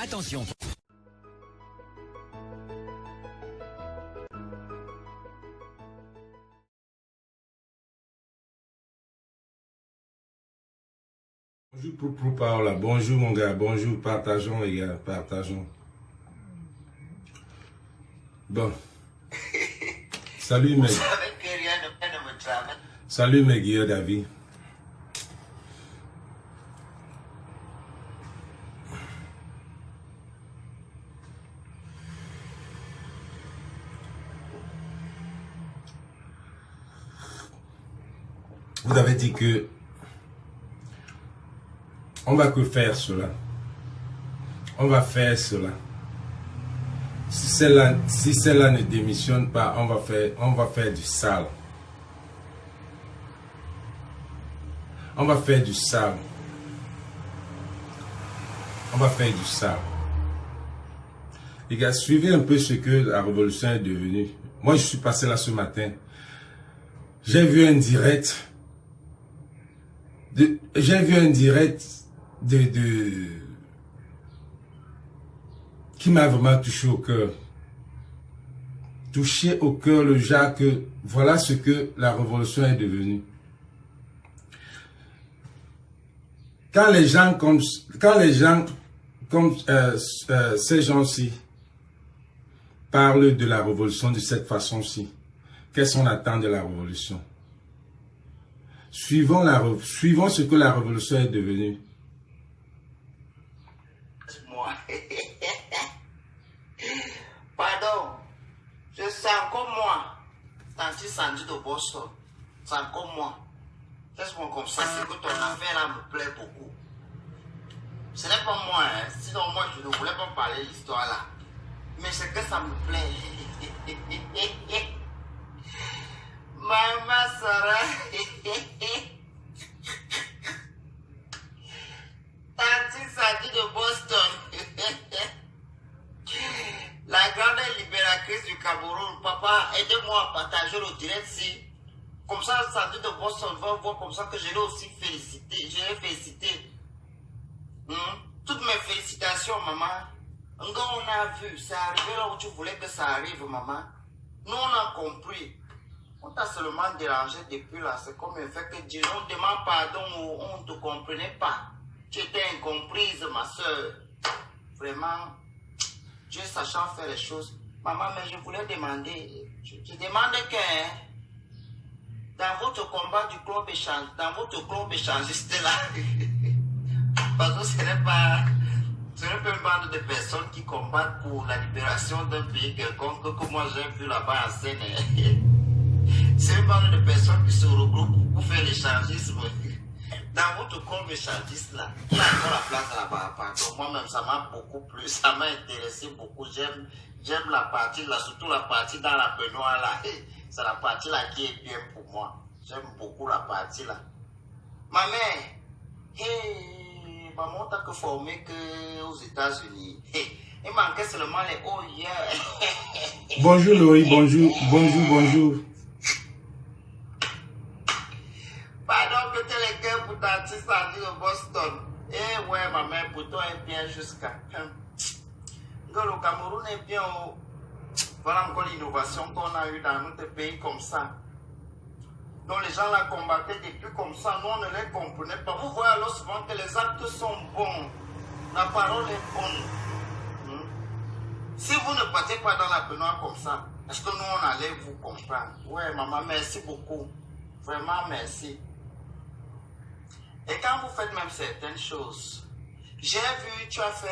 Attention. Bonjour Poupou Paola, bonjour mon gars, bonjour, partageons les gars, partageons. Bon. Salut mec. Salut mes gars David. Vous avez dit que on va que faire cela. On va faire cela. Si celle-là ne démissionne pas, on va faire du sale. On va faire du sale. On va faire du sale. Les gars, suivez un peu ce que la révolution est devenue. Moi, je suis passé là ce matin. J'ai vu un direct. Qui m'a vraiment touché au cœur. Touché au cœur le genre que voilà ce que la révolution est devenue. Quand les gens comme ces gens-ci parlent de la révolution de cette façon-ci, qu'est-ce qu'on attend de la révolution? Suivons ce que la révolution est devenue. Pardon, je sens comme moi. Tanti Sandy de Boston, c'est comme moi. Laisse-moi comme ça, c'est que ton affaire là me plaît beaucoup. Ce n'est pas moi, hein. Sinon moi je ne voulais pas parler de l'histoire là. Mais c'est que ça me plaît. Maman Sarah. Tanti Sandy de Boston. La grande libératrice du Cameroun. Papa, aidez-moi à partager le direct si. Comme ça, Sandy de Boston va voir comme ça que je l'ai aussi félicité. Je l'ai félicité. Toutes mes félicitations, maman. On a vu, c'est arrivé là où tu voulais que ça arrive, maman. Nous, on a compris. On t'a seulement dérangé depuis là. C'est comme le fait que Dieu nous demande pardon ou on ne te comprenait pas. Tu étais incomprise, ma soeur. Vraiment, Dieu sachant faire les choses. Maman, mais je voulais demander. Je demande que dans votre combat du club échange, dans votre club échangiste là, parce que ce n'est pas une bande de personnes qui combattent pour la libération d'un pays quelconque que moi j'ai vu là-bas en scène. C'est une bande de personnes qui se regroupent pour faire l'échangisme. Dans votre club échangiste là, il y a encore la place là-bas. Pardon, moi-même ça m'a beaucoup plu, ça m'a intéressé beaucoup. J'aime la partie là, surtout la partie dans la baignoire là. C'est la partie là qui est bien pour moi. J'aime beaucoup la partie là. Ma mère, maman t'a que formé que aux États-Unis. Il manquait seulement les oh yeah. Bonjour Loïc, bonjour. Pardon que t'es les cœurs pour Tanti Sandy de Boston. Eh ouais, ma mère, pour toi est bien jusqu'à. Le Cameroun est bien. Voilà encore l'innovation qu'on a eue dans notre pays comme ça. Donc les gens la combattaient depuis comme ça, nous on ne les comprenait pas. Vous voyez alors souvent que les actes sont bons, la parole est bonne. Si vous ne partez pas dans la baignoire comme ça, est-ce que nous on allait vous comprendre? Ouais maman, merci beaucoup. Vraiment merci. Et quand vous faites même certaines choses, j'ai vu, tu as fait,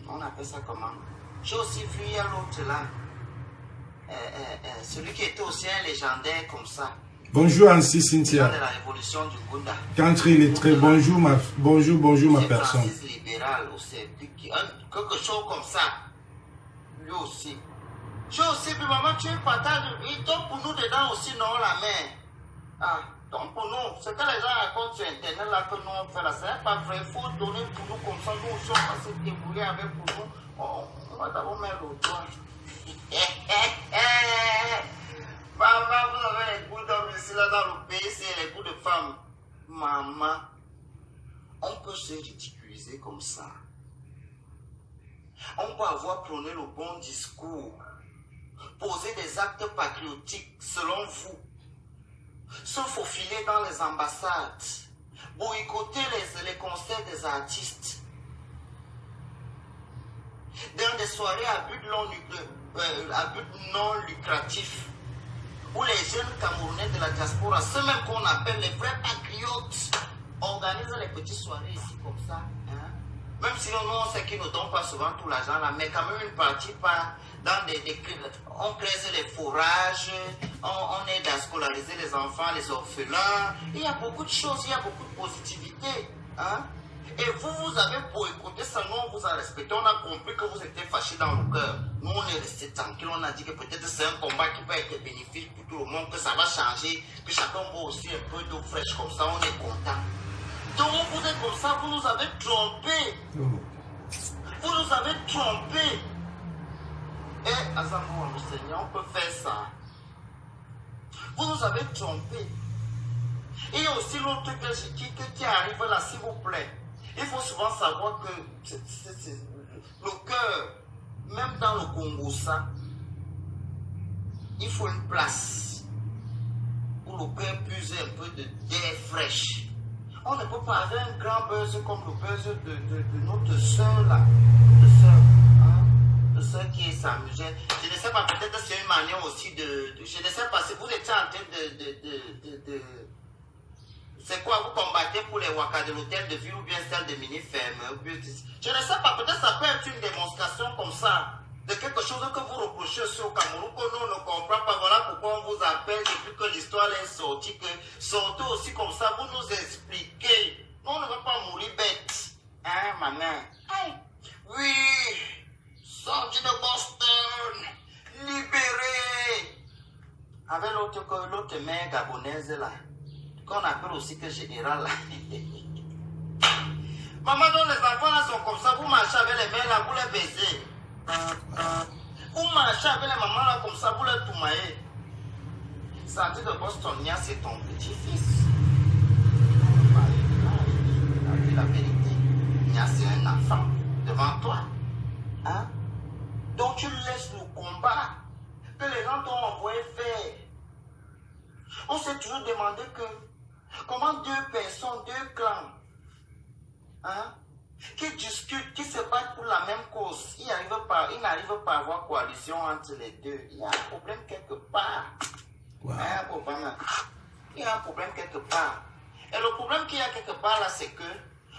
on appelle ça comment? J'ai aussi vu, il y a l'autre là. Celui qui était aussi un légendaire comme ça. Bonjour Ansi Cynthia. De la révolution du Gounda. Country il est très bonjour ma personne. Francis libéral aussi. Quelque chose comme ça. Lui aussi. Tu aussi, puis maman, tu partages. Il tombe pour nous dedans aussi, non, la mère. Ah, donc pour nous, ce que les gens racontent sur internet là que nous on fait là, c'est pas vrai. Il faut donner pour nous comme ça. Nous aussi on va se débrouiller avec pour nous. On va d'abord mettre le doigt. Maman, vous avez les goûts d'hommes ici là dans le pays, c'est les goûts de femmes. Maman, On peut se ridiculiser comme ça. On peut avoir prôné le bon discours, poser des actes patriotiques selon vous, se faufiler dans les ambassades, boycotter les concerts des artistes, dans des soirées à but non lucratif, où les jeunes Camerounais de la diaspora, ceux même qu'on appelle les vrais patriotes, organisent les petites soirées ici comme ça. Hein? Même si on sait qu'ils ne donnent pas souvent tout l'argent là, mais quand même une partie part dans on crée les fourrages, on aide à scolariser les enfants, les orphelins. Il y a beaucoup de choses, il y a beaucoup de positivité. Hein? Et vous avez boycotté ça, nous on vous a respecté, on a compris que vous étiez fâchés dans le cœur. Nous on est restés tranquilles, on a dit que peut-être c'est un combat qui peut être bénéfique pour tout le monde, que ça va changer, que chacun voit aussi un peu d'eau fraîche, comme ça on est content. Donc vous êtes comme ça, vous nous avez trompés. Vous nous avez trompés. Et Azamou, le Seigneur, on peut faire ça. Vous nous avez trompés. Et il y a aussi l'autre qui arrive là, s'il vous plaît. Il faut souvent savoir que le cœur, même dans le Congo, ça, il faut une place où le cœur puise un peu d'air fraîche. On ne peut pas avoir un grand buzz comme le buzz de notre soeur là. Notre soeur, hein? Notre soeur qui s'amusait. Je ne sais pas, peut-être c'est une manière aussi je ne sais pas si vous étiez en train c'est quoi, vous combattez pour les wakas de l'hôtel de ville ou bien celle de mini-ferme? Je ne sais pas, peut-être ça peut être une démonstration comme ça, de quelque chose que vous reprochez aussi au Cameroun, que nous ne comprenons pas. Voilà pourquoi on vous appelle depuis que l'histoire est sortie, que sortez aussi comme ça, vous nous expliquez. Nous, on ne va pas mourir bête. Hein, maman? Hey. Oui, sorti de Boston, libéré. Avec l'autre mère gabonaise là, qu'on appelle aussi que général là. Maman, donc les enfants là sont comme ça, vous marchez avec les mères là, vous les baisez. Vous marchez avec les mamans là comme ça, vous les toumaillez. Sorti de Boston, Nia, c'est ton petit-fils. La vérité, Nia, c'est un enfant devant toi. Hein? Donc tu laisses le combat que les gens t'ont envoyé faire. On s'est toujours demandé comment deux personnes, deux clans, hein, qui discutent, qui se battent pour la même cause, ils n'arrivent pas à avoir coalition entre les deux. Il y a un problème quelque part. Wow. Il y a un problème quelque part. Et le problème qu'il y a quelque part là, c'est que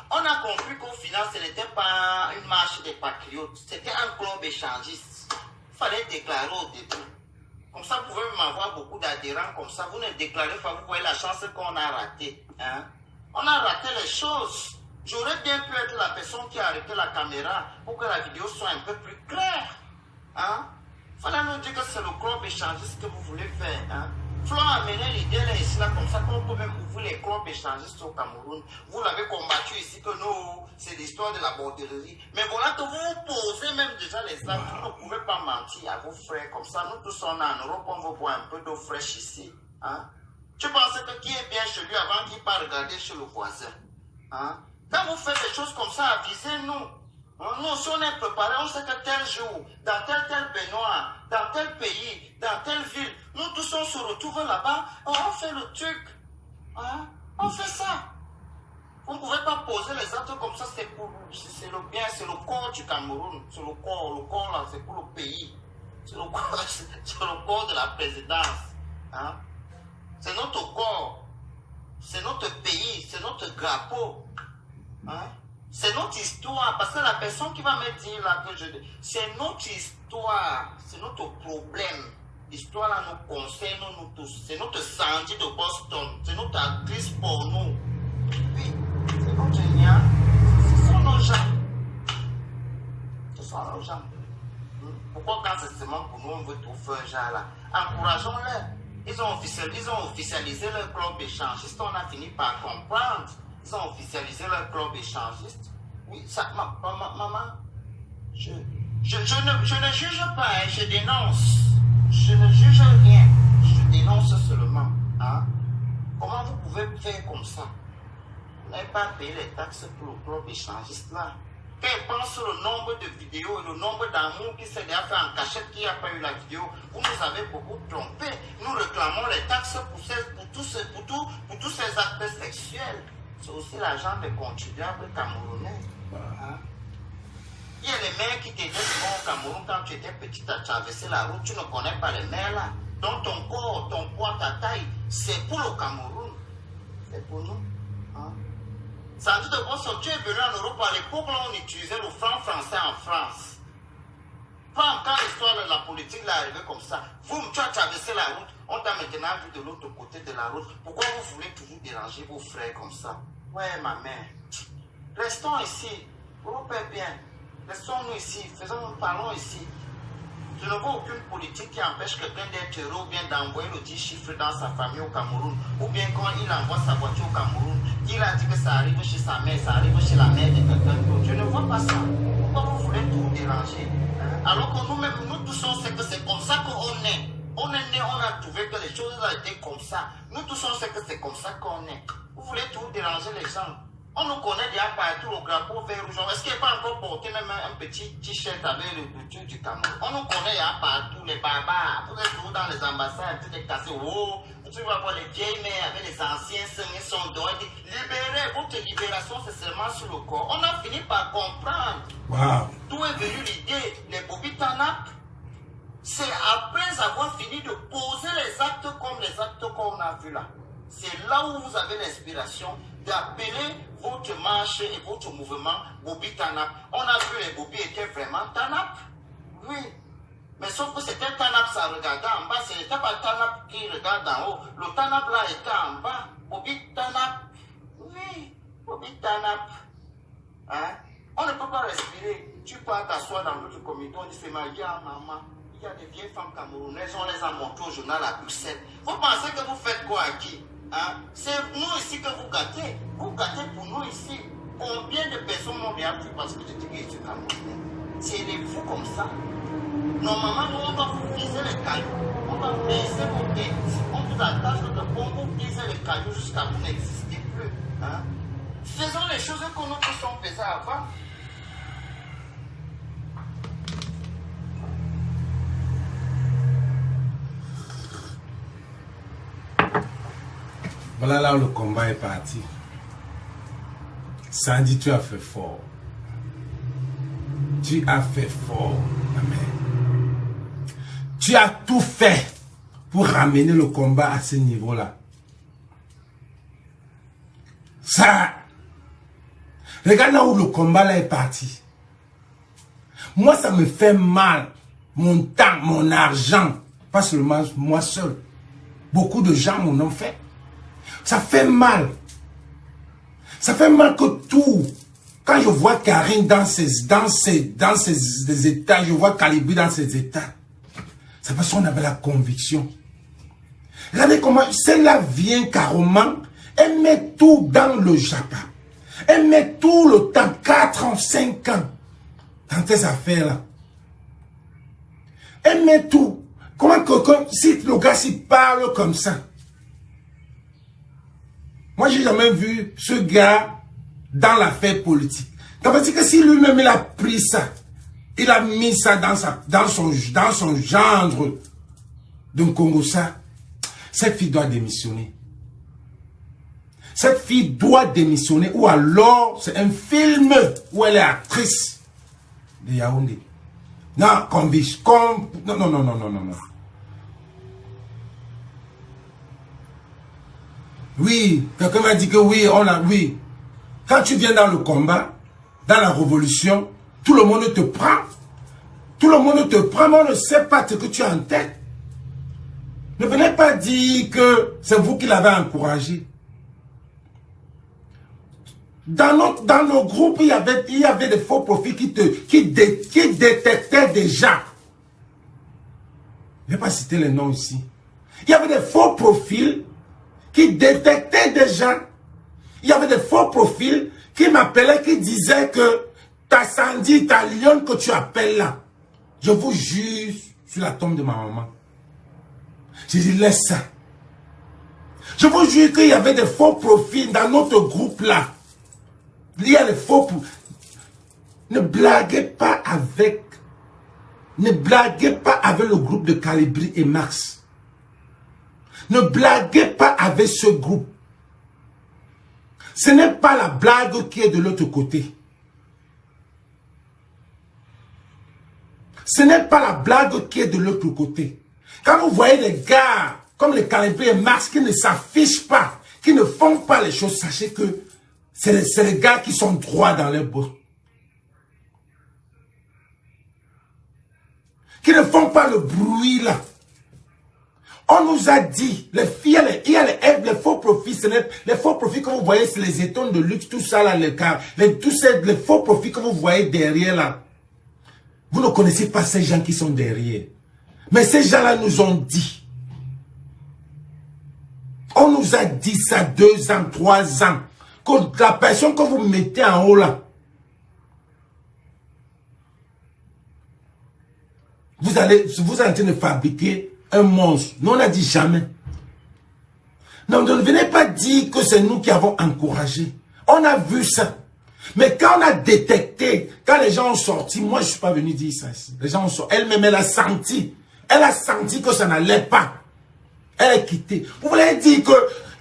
on a compris qu'au final, ce n'était pas une marche des patriotes, c'était un club échangiste. Il fallait déclarer au début. Comme ça, vous pouvez même avoir beaucoup d'adhérents comme ça. Vous ne déclarez pas, vous voyez la chance qu'on a ratée. Hein? On a raté les choses. J'aurais bien pu être la personne qui a arrêté la caméra pour que la vidéo soit un peu plus claire. Hein? Il fallait nous dire que c'est le club échangiste que vous voulez faire. Hein? Flo a amené l'idée là ici, là, comme ça qu'on peut même ouvrir les clubs échangistes au Cameroun. Vous l'avez combattu ici, que non, c'est l'histoire de la bordererie. Mais voilà que vous vous posez même déjà les actes. Vous ne pouvez pas mentir à vos frères comme ça. Nous tous on est en Europe, on veut boire un peu d'eau fraîche ici. Hein? Tu penses que qui est bien chez lui avant qu'il parte regarder chez le voisin? Hein? Quand vous faites des choses comme ça, avisez-nous. Nous aussi on est préparés, on sait que tel jour, dans tel baignoire, dans tel pays, dans telle ville, nous tous on se retrouve là-bas, on fait le truc. Hein? On fait ça. Vous ne pouvez pas poser les actes comme ça, c'est le bien, c'est le corps du Cameroun. C'est le corps là, c'est pour le pays. C'est le corps de la présidence. Hein? C'est notre corps. C'est notre pays, c'est notre drapeau. Hein? C'est notre histoire, parce que la personne qui va me dire là que c'est notre histoire, c'est notre problème. L'histoire là nous concerne nous tous. C'est notre Sandy de Boston, c'est notre actrice pour nous. Oui, c'est notre lien. Ce sont nos gens. Ce sont nos gens. Pourquoi quand c'est seulement pour nous on veut tout faire genre là? Encourageons-les. Ils ont officialisé leur club échangiste, on a fini par comprendre. Ils ont officialisé leur club échangiste. Oui, ça, maman, je ne juge pas, hein, je dénonce. Je ne juge rien, je dénonce seulement. Hein? Comment vous pouvez faire comme ça? Vous n'avez pas payé les taxes pour le club échangiste là. Quand ils pensent sur le nombre de vidéos et le nombre d'amour qui s'est déjà fait en cachette, qui n'a pas eu la vidéo, vous nous avez beaucoup trompé. Nous réclamons les taxes pour tous ces actes sexuels. C'est aussi l'argent des contribuables camerounais. Hein? Il y a les mères qui t'aidaient souvent au Cameroun quand tu étais petite à traverser la route. Tu ne connais pas les mères là. Donc ton corps, ton poids, ta taille, c'est pour le Cameroun. C'est pour nous. Hein? Ça dit de bon sort, tu es venu en Europe à l'époque là on utilisait le franc français en France. Quand l'histoire de la politique est arrivée comme ça, vous, tu as traversé la route, on t'a maintenant vu de l'autre côté de la route. Pourquoi vous voulez toujours déranger vos frères comme ça? Ouais, ma mère. Restons ici. L'Europe est bien. Restons-nous ici. Parlons ici. Je ne vois aucune politique qui empêche quelqu'un d'être heureux ou bien d'envoyer le 10 chiffres dans sa famille au Cameroun. Ou bien quand il envoie sa voiture au Cameroun, il a dit que ça arrive chez sa mère, ça arrive chez la mère de quelqu'un d'autre. Je ne vois pas ça. Pourquoi vous voulez tout déranger? Alors que nous-mêmes, nous tous on sait que c'est comme ça qu'on est. On est né, on a trouvé que les choses ont été comme ça. Nous tous on sait que c'est comme ça qu'on est. Vous voulez tout déranger les gens? On nous connaît déjà partout, le drapeau vert rouge. Est-ce qu'il n'est pas encore porté même un petit t-shirt avec le couture du Cameroun? On nous connaît déjà partout, les barbares. Vous êtes toujours dans les ambassades, tout est cassé. Oh, tu vas voir les vieilles mères avec les anciens seins, ils sont dehors. Libérez, votre libération, c'est seulement sur le corps. On a fini par comprendre. Wow. D'où est venue l'idée, les Bobby Tanap? C'est après avoir fini de poser les actes comme les actes qu'on a vus là. C'est là où vous avez l'inspiration d'appeler votre marche et votre mouvement Bobby Tanap. On a vu les Bobby étaient vraiment Tanap. Oui. Mais sauf que c'était Tanap, ça regardait en bas. Ce n'était pas Tanap qui regarde en haut. Le Tanap là était en bas. Bobby Tanap. Oui. Bobby Tanap. Hein? On ne peut pas respirer. Tu peux t'asseoir dans notre comité, on dit c'est ma vie à maman. Il y a des vieilles femmes camerounaises, on les a montrées au journal à Bruxelles. Vous pensez que vous faites quoi aquí? Hein? C'est nous ici que vous gâtez. Vous gâtez pour nous ici. Combien de personnes m'ont bien pris parce que je dis que je suis camerounais? C'est des fous comme ça. Normalement, nous, on doit vous briser les cailloux. On doit briser vos têtes. On vous attache de bon, vous briser les cailloux jusqu'à vous n'exister plus. Hein? Faisons les choses que nous tous on faisait avant. Voilà là où le combat est parti. Sandy, tu as fait fort. Tu as fait fort, ma mère. Tu as tout fait pour ramener le combat à ce niveau-là. Ça, regarde là où le combat là est parti. Moi, ça me fait mal. Mon temps, mon argent. Pas seulement moi seul. Beaucoup de gens m'en ont fait. Ça fait mal. Ça fait mal que tout. Quand je vois Karine dans ses états, je vois Calibri dans ses états. C'est parce qu'on avait la conviction. Regardez comment celle-là vient carrément. Elle met tout dans le Japon. Elle met tout le temps, 4 ans, 5 ans, dans ces affaires-là. Elle met tout. Comment quelqu'un, si le gars s'y parle comme ça. Moi, j'ai jamais vu ce gars dans l'affaire politique. Ça veut dire que si lui-même il a pris ça, il a mis ça dans son gendre d'un Congo, ça, cette fille doit démissionner. Cette fille doit démissionner ou alors c'est un film où elle est actrice de Yaoundé. Non, non. Oui, quelqu'un m'a dit que oui, oui. Quand tu viens dans le combat, dans la révolution, tout le monde te prend. Tout le monde te prend, mais on ne sait pas ce que tu as en tête. Ne venez pas dire que c'est vous qui l'avez encouragé. Dans nos groupes, il y avait des faux profils qui détectaient déjà. Je ne vais pas citer les noms ici. Il y avait des faux profils qui détectaient déjà. Il y avait des faux profils qui m'appelaient, qui disaient que ta Sandy, ta lionne que tu appelles là, je vous jure sur la tombe de ma maman. J'ai dit, laisse ça. Je vous jure qu'il y avait des faux profils dans notre groupe là. Il y a les faux. Ne blaguez pas avec. Ne blaguez pas avec le groupe de Calibri et Max. Ne blaguez pas avec ce groupe. Ce n'est pas la blague qui est de l'autre côté. Ce n'est pas la blague qui est de l'autre côté. Quand vous voyez des gars comme les Calibri et Max qui ne s'affichent pas, qui ne font pas les choses, sachez que c'est les gars qui sont droits dans leur botte. Qui ne font pas le bruit là. On nous a dit, les filles, il y a les faux profits, les faux profits que vous voyez, c'est les étoiles de luxe, tout ça là, les faux profits que vous voyez derrière là. Vous ne connaissez pas ces gens qui sont derrière. Mais ces gens-là nous ont dit. On nous a dit ça 2 ans, 3 ans. Que la personne que vous mettez en haut là, vous êtes en train de fabriquer un monstre. Nous, on n'a dit jamais. Non, ne venez pas dire que c'est nous qui avons encouragé. On a vu ça. Mais quand on a détecté, quand les gens ont sorti, moi je ne suis pas venu dire ça ici. Les gens ont sorti. Elle-même, elle a senti. Elle a senti que ça n'allait pas. Elle est quittée. Vous voulez dire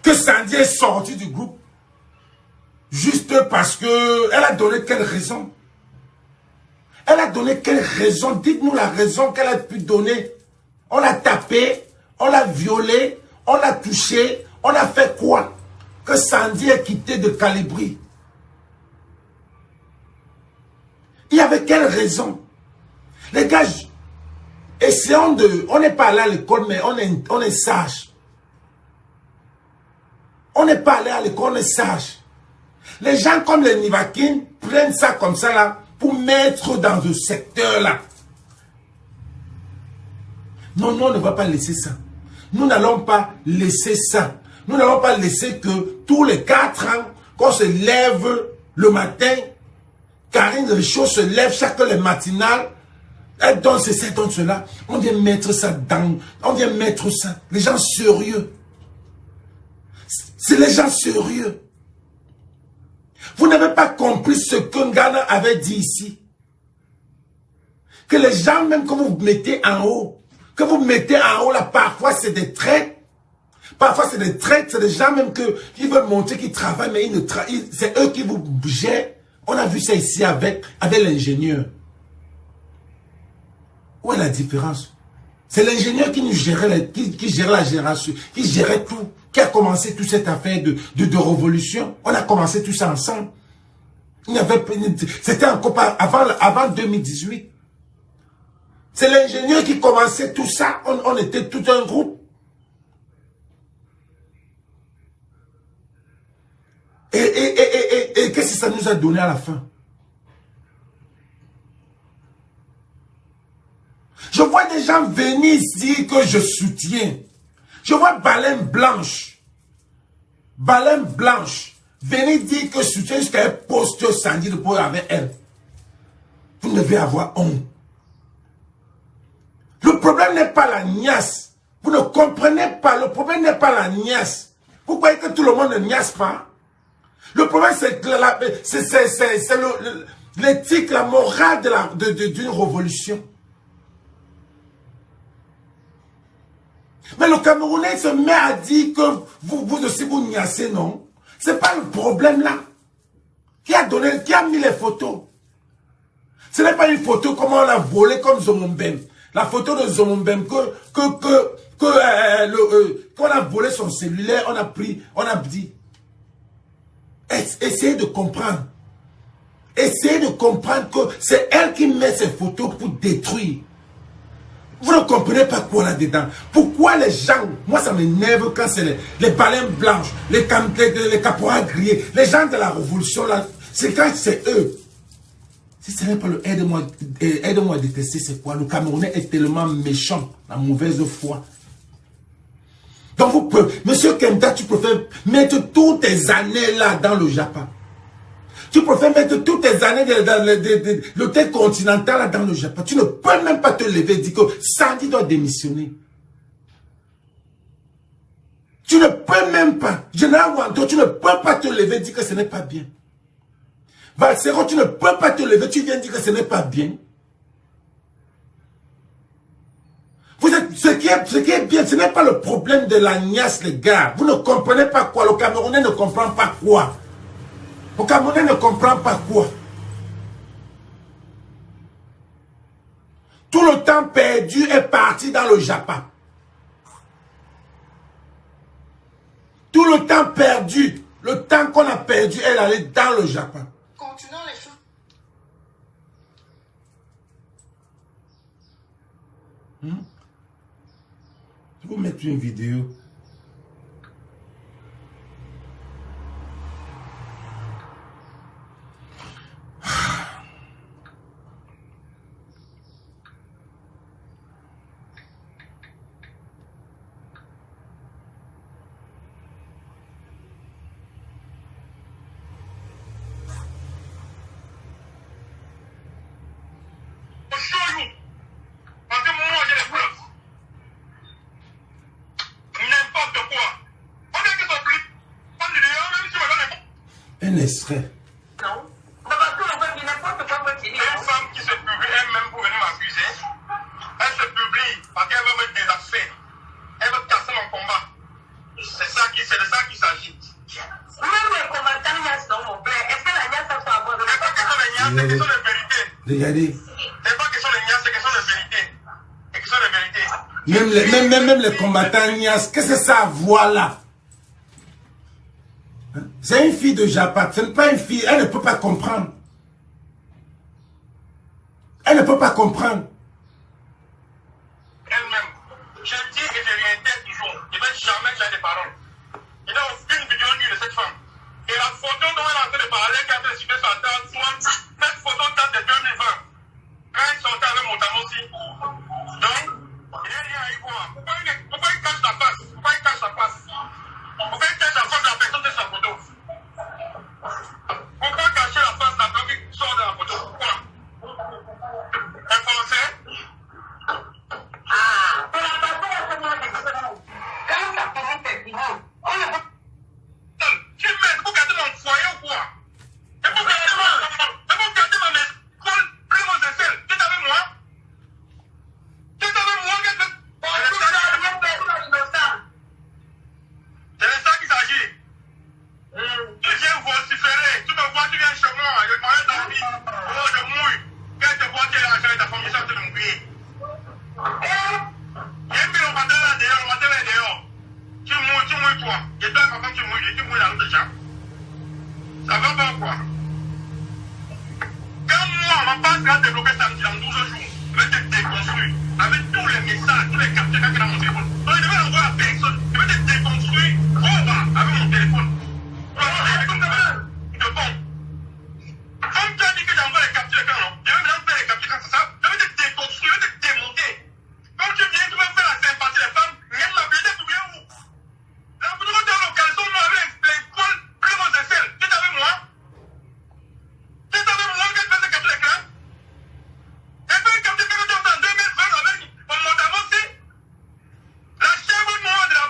que Sandy est sortie du groupe juste parce que elle a donné quelle raison? Elle a donné quelle raison? Dites-nous la raison qu'elle a pu donner. On l'a tapé, on l'a violé, on l'a touché, on a fait quoi? Que Sandy est quittée de Calibri. Il y avait quelle raison? Les gars, essayons de... On n'est pas allé à l'école, mais on est sage. On n'est pas allé à l'école, on est sage. Les gens comme les Nivakin prennent ça comme ça là, pour mettre dans ce secteur là. Non, non, on ne va pas laisser ça. Nous n'allons pas laisser ça. Nous n'allons pas laisser que tous les 4 ans, qu'on se lève le matin, Karine Richaud se lève chaque les matinales, elle donne ceci, elle donne cela. On vient mettre ça dans... On vient mettre ça. Les gens sérieux. C'est les gens sérieux. Vous n'avez pas compris ce que Ngana avait dit ici. Que les gens, même que vous mettez en haut, là, parfois c'est des traîtres. Parfois c'est des traîtres, c'est des gens même qui veulent montrer qu'ils travaillent, mais ils ne travaillent. C'est eux qui vous gèrent. On a vu ça ici avec l'ingénieur. Où est la différence? C'est l'ingénieur qui nous gérait, qui gérait la génération, qui gérait tout, qui a commencé toute cette affaire de révolution. On a commencé tout ça ensemble. C'était encore avant 2018. C'est l'ingénieur qui commençait tout ça. On était tout un groupe. Et qu'est-ce que ça nous a donné à la fin? Je vois des gens venir ici que je soutiens. Je vois Baleine Blanche. Baleine Blanche. Venez dire que je soutiens jusqu'à un poste Sandy de pouvoir avec elle. Vous devez avoir honte. Le problème n'est pas la niasse. Vous ne comprenez pas. Le problème n'est pas la niasse. Vous croyez que tout le monde ne niasse pas? Le problème, c'est l'éthique, la morale d'une révolution. Mais le Camerounais se met à dire que vous aussi vous niassez, non? C'est pas le problème là. Qui a mis les photos? Ce n'est pas une photo comme on l'a volé comme Zomombem. La photo de Zomombem qu'on a volé son cellulaire, on a dit. Essayez de comprendre. Essayez de comprendre que c'est elle qui met ces photos pour détruire. Vous ne comprenez pas quoi là-dedans. Pourquoi les gens, moi ça m'énerve quand c'est les baleines blanches, les caporales grillés, les gens de la révolution là, c'est quand c'est eux. Si ce n'est pas le aide-moi à détester, c'est quoi? Le Camerounais est tellement méchant, la mauvaise foi. Donc vous pouvez, Monsieur Kenta, tu préfères mettre toutes tes années là dans le Japon. Tu préfères mettre toutes tes années dans l'hôtel continental là dans le Japon. Tu ne peux même pas te lever et dire que Sandy doit démissionner. Tu ne peux même pas. Général Wando, tu ne peux pas te lever et dire que ce n'est pas bien. Valsero, tu ne peux pas te lever, tu viens dire que ce n'est pas bien. Vous êtes, ce qui est bien, ce n'est pas le problème de la niasse, les gars. Vous ne comprenez pas quoi. Le Camerounais ne comprend pas quoi. Le Camerounais ne comprend pas quoi. Tout le temps perdu est parti dans le Japon. Tout le temps perdu, le temps qu'on a perdu, elle allait dans le Japon. Continuons les choses. Je vais vous mettre une vidéo. Un extrait. Non. Parce que on veut dire n'importe quoi continue. Une femme qui se publie elle-même pour venir m'accuser, elle se publie parce qu'elle veut me désaffer. Elle veut casser mon combat. C'est de ça qu'il s'agit. Même les combattants niasse non mon père. Est-ce que la niasse ça soit bonne? C'est pas question de niasse, c'est question de vérité. Regardez. C'est pas question de niasse, c'est question de vérité. C'est question de vérité. Même les combattants niasse, qu'est-ce que c'est ça, voilà? C'est une fille de Japon, ce n'est pas une fille, elle ne peut pas comprendre. Elle ne peut pas comprendre. Elle-même, je dis et je réitère toujours, je ne vais jamais changer de parole. Il y a aucune vidéo nue de cette femme. Et la photo dont elle est en train de parler, qui a été située sur la table, cette photo date de 2020. Quand elle sortait avec Montamossi. Donc, il n'y a rien à y voir. Pourquoi il cache la face? Pourquoi il cache la face? Pourquoi il cache la face de la personne de sa photo? Pourquoi cacher la face de la personne qui sort de la photo? Pourquoi? Un français? Ah, pour la personne, elle se demande des questions. Quand ça commence à finir, on ne peut pas. Tu m'aides pour garder mon foyer ou quoi? Et pour garder ma maison, plus mon essai. Tu es avec moi? Tu es avec moi? C'est de ça qu'il s'agit. Tu viens vociférer, tu me vois, tu viens chez moi, je parlais de ta vie. Oh, je mouille. Quand tu vois que l'argent et ta famille sont en train de mouiller. J'ai mis le matin là dehors, le matin là dehors. Tu mouilles toi. Et toi, quand tu mouilles dans l'autre champ. Ça va pas quoi? Quand moi, ma passe va débloquer samedi dans 12 jours, je vais te déconstruire. Avec tous les messages, tous les capteurs qu'il y a dans mon téléphone. Donc, je vais l'envoyer à personne. Je vais te déconstruire. Oh, bah, avec mon téléphone. De bon. Comme tu as dit que j'envoie les captures quand non, je vais maintenant faire les captures quand c'est ça. Je vais te déconstruire, je vais te démonter. Comme tu viens, tu vas faire la sympathie des femmes. Regarde la vérité, tu viens où? La photo de la localisation, nous avec les cols, plus gros aisselles. Tu es avec moi? Tu es avec moi que je fais ces captures d'écran? J'ai fait une capture d'écran en 2020 avec mon Montamossi. La chèvre noire de la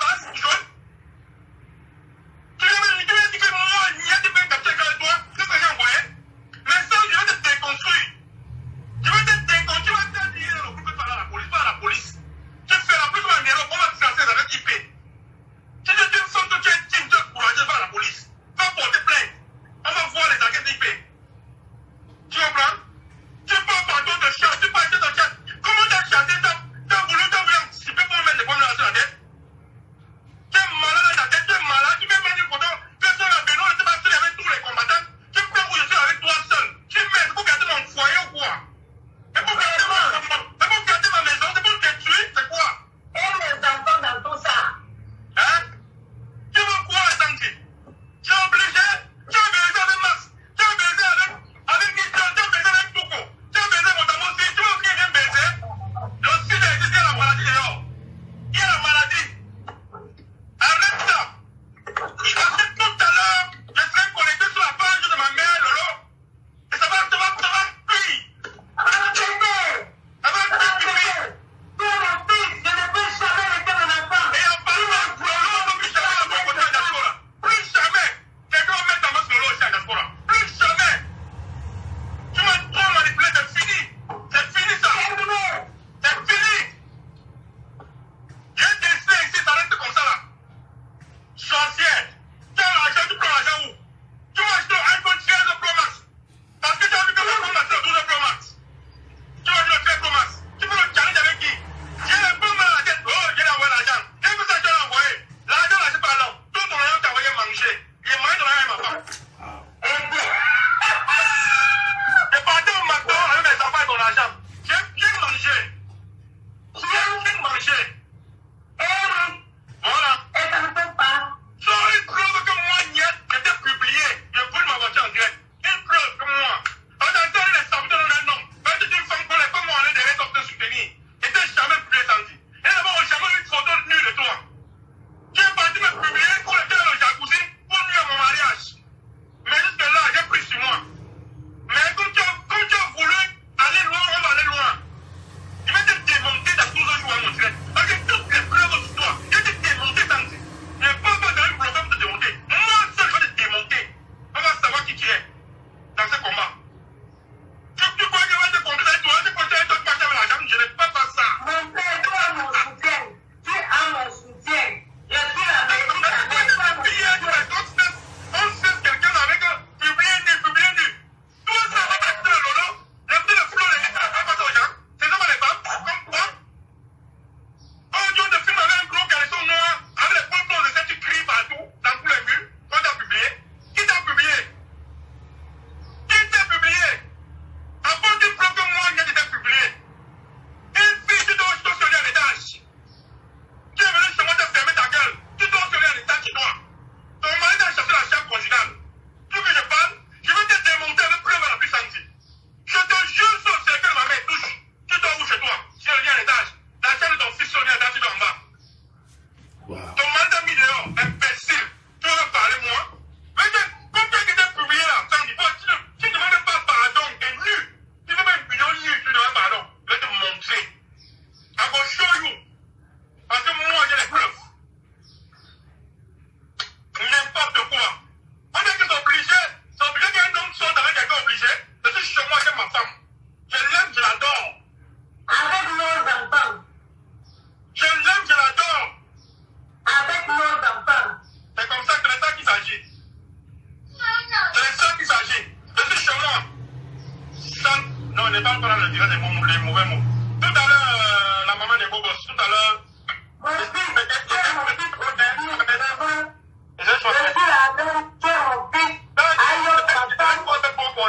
pas dans le direct les mauvais mots. Tout à l'heure, la maman des bobos, tout à l'heure.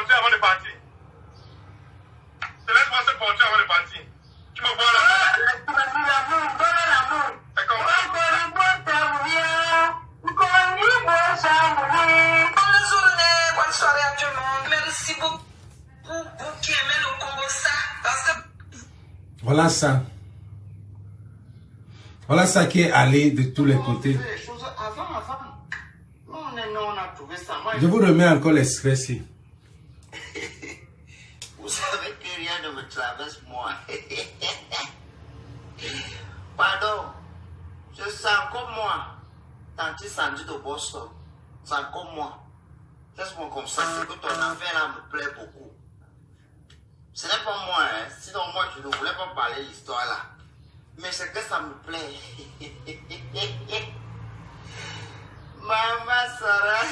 Avant de partir. Je laisse-moi se porter avant de partir. Tu me vois là. Bonne soirée à tout le monde. Merci beaucoup. Vous qui aimez le Congo ça. Parce que... Voilà ça. Voilà ça qui est allé de tous les côtés. Je vous remets encore l'extrait ici. Vous savez que rien ne me traverse moi. Pardon. Je sens comme moi. Tanti Sandy de Boston. C'est comme moi. Laisse-moi comme ça. C'est que ton affaire là me plaît beaucoup. Ce n'est pas moi. Hein. Sinon moi je ne voulais pas parler de l'histoire là. Mais c'est que ça me plaît. Maman Sarah.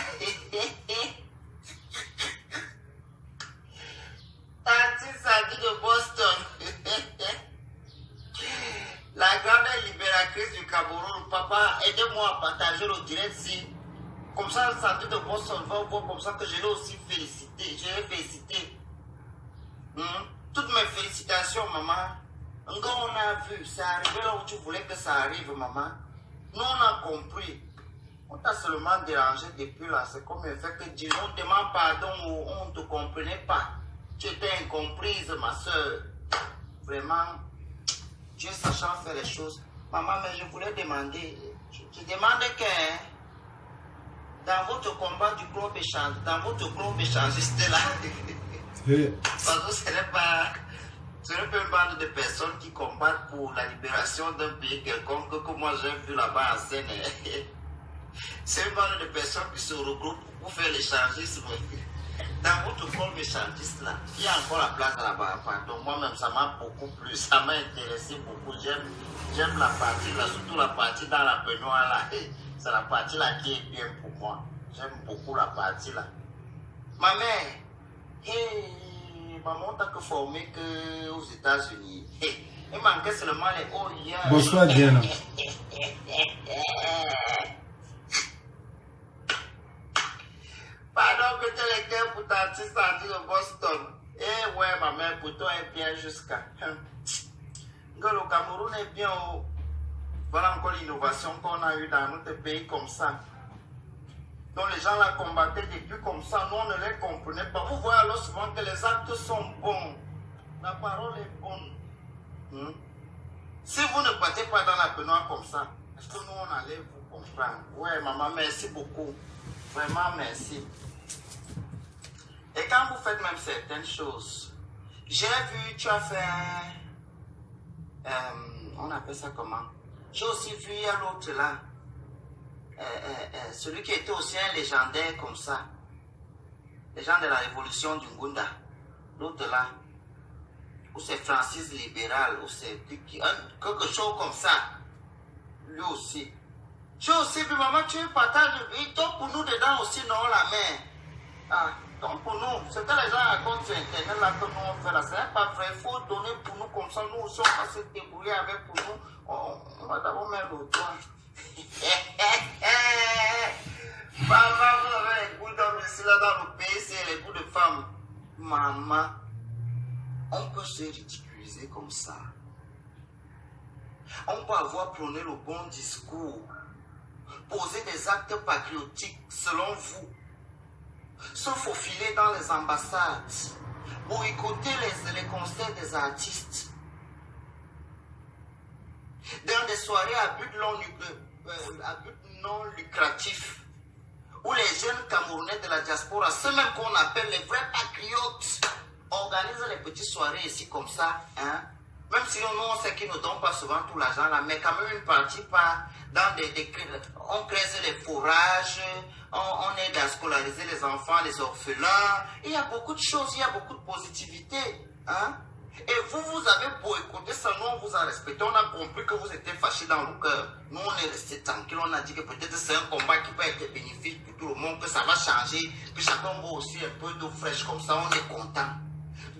Tanti Sandy de Boston. La grande libératrice du Cameroun. Papa, aidez-moi à partager le direct si. Comme ça, Sandy de Boston va voir comme ça que je l'ai aussi félicité. Je l'ai félicité. Toutes mes félicitations, maman. On a vu, c'est arrivé là où tu voulais que ça arrive, maman. Nous, on a compris. On t'a seulement dérangé depuis là. C'est comme le fait que Dieu, on te demande pardon ou on ne te comprenait pas. Tu étais incomprise, ma soeur. Vraiment, Dieu sachant faire les choses. Maman, mais je voulais demander. Je demande que dans votre combat du club échange, dans votre club échangiste là, parce que ce n'est pas une bande de personnes qui combattent pour la libération d'un pays quelconque que moi j'ai vu là-bas en scène. C'est une bande de personnes qui se regroupent pour faire l'échangisme. Dans votre club échangiste là, il y a encore la place là-bas. Donc moi-même, ça m'a beaucoup plu, ça m'a intéressé beaucoup. J'aime la partie là, surtout la partie dans la peignoir là. C'est la partie là qui est bien pour moi. J'aime beaucoup la partie là. Ma mère, maman t'a que formé que aux États-Unis. Il manquait seulement les hauts hier. Bonsoir Diana. Pardon que tu les cœurs pour ta petite Sandy de Boston. Eh ouais, ma mère, pour toi est bien jusqu'à. Le Cameroun est bien. Voilà encore l'innovation qu'on a eue dans notre pays comme ça. Donc les gens la combattaient depuis comme ça. Nous, on ne les comprenait pas. Vous voyez alors souvent que les actes sont bons. La parole est bonne. Si vous ne partez pas dans la peignoir comme ça, est-ce que nous, on allait vous comprendre? Ouais, maman, merci beaucoup. Vraiment, merci. Et quand vous faites même certaines choses, j'ai vu, tu as fait on appelle ça comment? J'ai aussi vu, il y a l'autre là, celui qui était aussi un légendaire comme ça, les gens de la révolution du Ngunda, l'autre là, ou c'est Francis Libéral, ou c'est quelque chose comme ça, lui aussi. Tu aussi, puis maman, tu partages, il tombe pour nous dedans aussi, non, la mère. Ah, donc pour nous, c'est que les gens racontent sur Internet là que nous on fait là, c'est pas vrai, il faut donner pour nous comme ça, nous aussi on va se débrouiller avec pour nous, on va d'abord mettre le doigt. Maman, vous avez les goûts d'homme ici là dans le pays, c'est les goûts de femmes. Maman, on peut se ridiculiser comme ça. On peut avoir prôné le bon discours, poser des actes patriotiques selon vous, se faufiler dans les ambassades, boycotter les concerts des artistes, dans des soirées à but non lucratif, où les jeunes Camerounais de la diaspora, ceux même qu'on appelle les vrais patriotes, organisent les petites soirées ici comme ça, hein? Même si on sait qu'ils ne donnent pas souvent tout l'argent là, mais quand même une partie part dans on crée les fourrages, on aide à scolariser les enfants, les orphelins. Il y a beaucoup de choses, il y a beaucoup de positivité. Hein? Et vous avez boycotté ça, nous on vous a respecté, on a compris que vous étiez fâchés dans le cœur. Nous on est restés tranquilles, on a dit que peut-être c'est un combat qui peut être bénéfique pour tout le monde, que ça va changer, que chacun boit aussi un peu d'eau fraîche, comme ça on est content.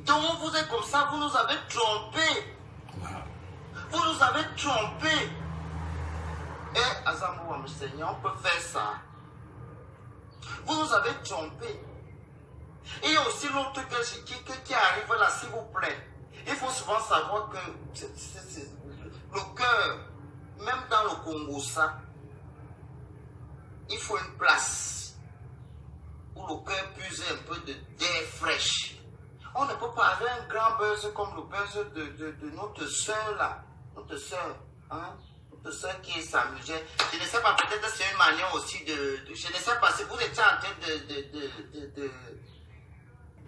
Donc vous êtes comme ça, vous nous avez trompés. Vous nous avez trompés. Eh, Azamou, mon Seigneur, on peut faire ça. Vous nous avez trompés. Et il y a aussi l'autre qui arrive là, s'il vous plaît. Il faut souvent savoir que le cœur, même dans le Congo, ça, il faut une place où le cœur puise un peu d'air fraîche. On ne peut pas avoir un grand buzz comme le buzz de notre soeur là. Notre soeur, hein? Notre soeur qui s'amusait. Je ne sais pas, peut-être c'est une manière aussi je ne sais pas si vous étiez en train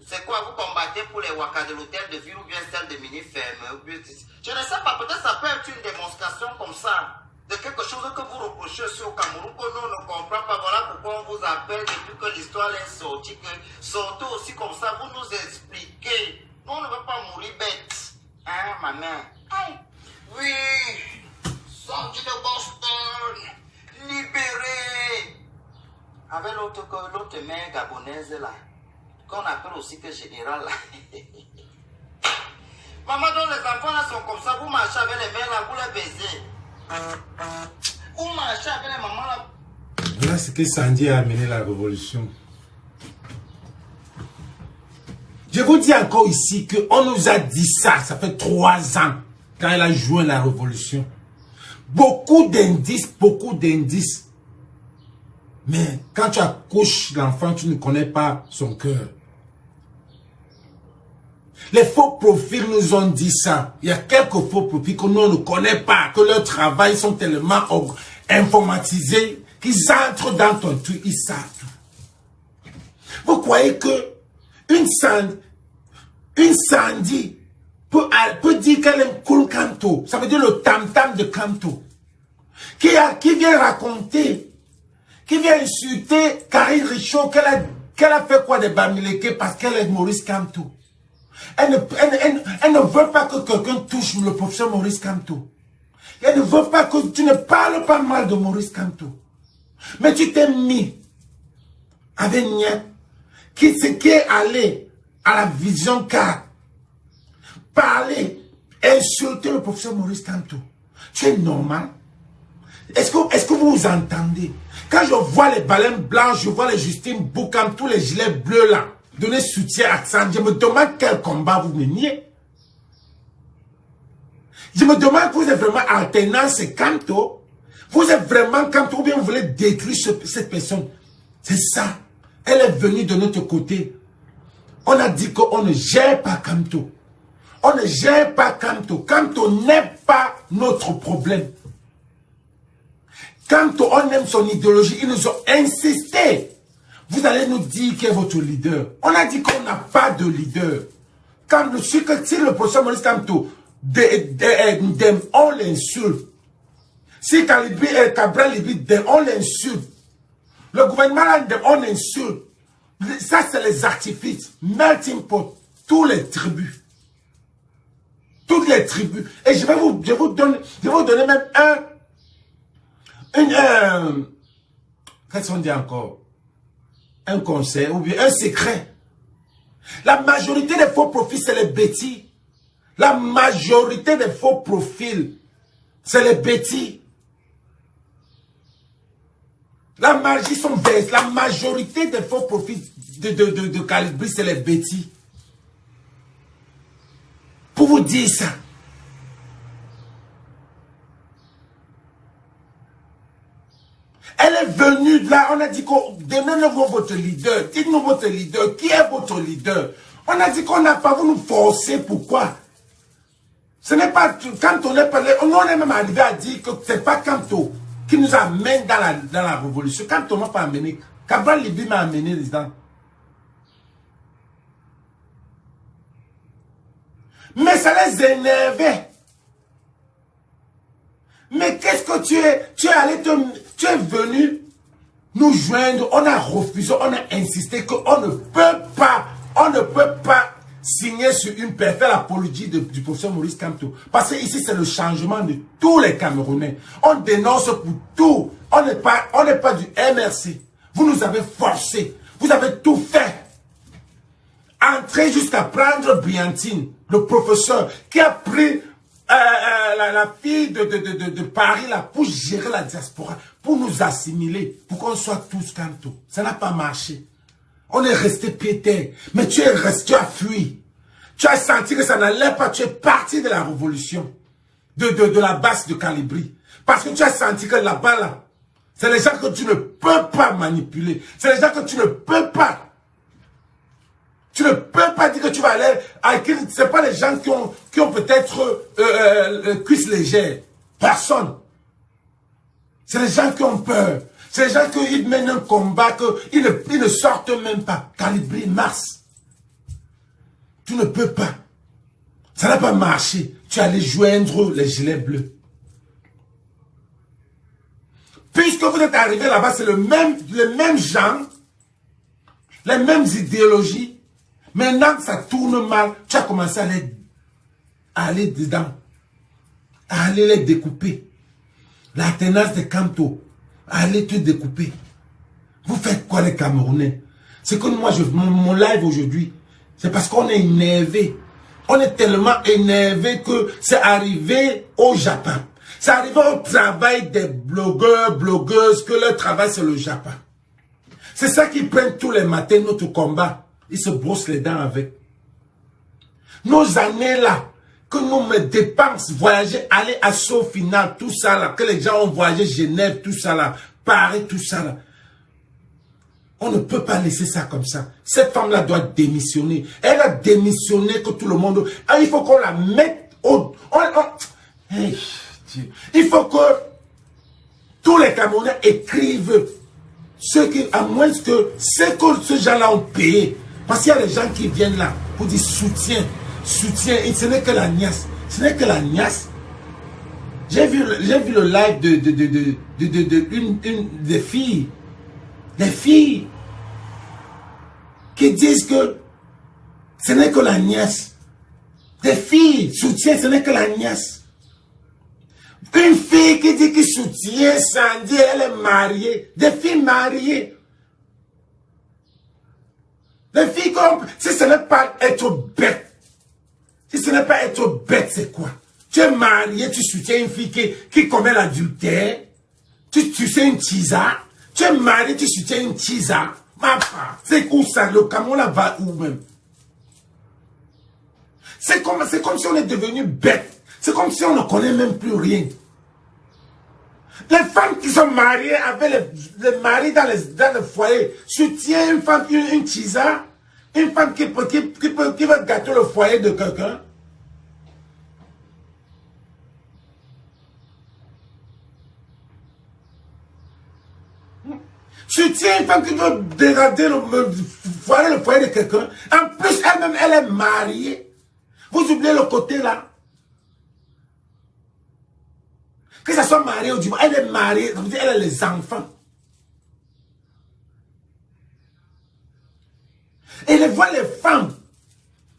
c'est quoi, vous combattez pour les wakas de l'hôtel de ville ou bien celle de mini-ferme? Je ne sais pas, peut-être ça peut être une démonstration comme ça, de quelque chose que vous reprochez aussi au Cameroun, que nous ne comprenons pas. Voilà pourquoi on vous appelle depuis que l'histoire est sortie, que sortez aussi comme ça, vous nous expliquez. Nous, on ne veut pas mourir bête. Hein, ma mère? Oui, sorti de Boston, libéré. Avec l'autre mère gabonaise là, qu'on appelle aussi que général là. Maman, donc les enfants là sont comme ça, vous marchez avec les mères là, vous les baisez. Vous marchez avec les mamans là. Voilà ce que Sandy a amené la révolution. Je vous dis encore ici qu'on nous a dit ça fait 3 ans, quand elle a joué la révolution. Beaucoup d'indices, Mais quand tu accouches l'enfant, tu ne connais pas son cœur. Les faux profils nous ont dit ça. Il y a quelques faux profils que nous on ne connaît pas, que leur travail sont tellement informatisés qu'ils entrent dans ton truc, ils savent tout. Vous croyez que une Sandy peut dire qu'elle aime Cool Kanto, ça veut dire le tam-tam de Kanto, qui vient raconter, qui vient insulter Karine Richaud, qu'elle a fait quoi de Bamileke parce qu'elle est Maurice Kamto. Elle ne veut pas que quelqu'un touche le professeur Maurice Kamto. Elle ne veut pas que tu ne parles pas mal de Maurice Kamto. Mais tu t'es mis avec Nia, qui est allé à la Vision 4, parler, insulter le professeur Maurice Kamto. Tu es normal? Est-ce que vous vous entendez? Quand je vois les baleines blanches, je vois les Justine Boukam, tous les gilets bleus là, donner soutien à Sandy, je me demande quel combat vous meniez. Je me demande que vous êtes vraiment alternance et Kamto. Vous êtes vraiment Kamto ou bien vous voulez détruire cette personne. C'est ça. Elle est venue de notre côté. On a dit qu'on ne gère pas Kamto. On ne gère pas Kamto. Kamto n'est pas notre problème. Kamto, on aime son idéologie. Ils nous ont insisté. Vous allez nous dire qui est votre leader. On a dit qu'on n'a pas de leader. Quand si le professeur Maurice Kamto, on l'insulte. Si Cabral Libye, on l'insulte. Le gouvernement, on l'insulte. Ça, c'est les artifices. Melting pot. Tous les tribus. Toutes les tribus. Et je vais vous donner même qu'est-ce qu'on dit encore? Un conseil ou bien un secret. La majorité des faux profils, c'est les bêtis. La majorité des faux profils, c'est les bêtis. La majorité des faux profils de Calibri, c'est les bêtis. Pour vous dire ça. Elle est venue là, on a dit qu'on donnez-nous votre leader, dites-nous votre leader, qui est votre leader? On a dit qu'on n'a pas, vous nous forcez, pourquoi? Ce n'est pas, quand on est parlé, on est même arrivé à dire que c'est pas Kamto qui nous amène dans la révolution. Kamto m'a pas amené, Cabral Libye m'a amené dedans. Mais ça les énervait. Mais qu'est-ce que tu es venu nous joindre, on a refusé, on a insisté qu'on ne peut pas signer sur une faire l'apologie du professeur Maurice Kamto. Parce que ici c'est le changement de tous les Camerounais. On dénonce pour tout. On n'est pas du MRC. Vous nous avez forcé. Vous avez tout fait. En entré jusqu'à prendre Briantine, le professeur, qui a pris la fille de Paris là, pour gérer la diaspora, pour nous assimiler, pour qu'on soit tous cantos. Ça n'a pas marché. On est resté piété. Mais tu es resté, tu as fui. Tu as senti que ça n'allait pas. Tu es parti de la révolution. De la base de Calibri. Parce que tu as senti que là-bas, là, c'est les gens que tu ne peux pas manipuler. C'est les gens que tu ne peux pas. Tu ne peux pas dire que tu vas aller avec... Ce n'est pas les gens qui ont peut-être cuisse légère. Personne. C'est les gens qui ont peur. C'est les gens qui mènent un combat qu'ils ne sortent même pas. Calibri, Mars. Tu ne peux pas. Ça n'a pas marché. Tu allais joindre les gilets bleus. Puisque vous êtes arrivé là-bas, c'est les mêmes gens, les mêmes idéologies. Maintenant que ça tourne mal, tu as commencé à aller dedans. À aller les découper. La tenace de Kanto. À aller te découper. Vous faites quoi les Camerounais? C'est que moi, mon live aujourd'hui, c'est parce qu'on est énervé. On est tellement énervé que c'est arrivé au Japon. C'est arrivé au travail des blogueurs, blogueuses, que leur travail c'est le Japon. C'est ça qu'ils prennent tous les matins notre combat. Ils se brossent les dents avec. Nos années là, que nous me dépensons, voyager, aller à Sofina, tout ça là, que les gens ont voyagé Genève, tout ça là, Paris, tout ça là. On ne peut pas laisser ça comme ça. Cette femme-là doit démissionner. Elle a démissionné que tout le monde... Ah, il faut qu'on la mette au... Hey, Dieu. Il faut que tous les Camerounais écrivent ce qui, à moins que ces gens-là ont payé. Parce qu'il y a des gens qui viennent là pour dire soutien. Soutien. Et ce n'est que la niasse. Ce n'est que la niasse. J'ai vu le live une des filles. Des filles qui disent que ce n'est que la nièce. Des filles soutiennent, ce n'est que la nièce. Une fille qui dit qu'il soutient Sandy, elle est mariée. Des filles mariées. Des filles comme... Si ce n'est pas être bête. Si ce n'est pas être bête, c'est quoi? Tu es marié, tu soutiens une fille qui commet l'adultère. Tu sais une tisa. Tu es marié, tu soutiens une tisa. C'est où ça? Le Cameroun là va où même? C'est comme si on est devenu bête. C'est comme si on ne connaît même plus rien. Les femmes qui sont mariées avec les maris dans le foyer soutiennent une femme, une tisa, une femme qui va gâter le foyer de quelqu'un. Soutient une femme qui veut dégrader le foyer de quelqu'un. En plus, elle-même, elle est mariée. Vous oubliez le côté là. Que ça soit mariée ou du moins, elle est mariée. Elle a les enfants. Et les voilà les femmes.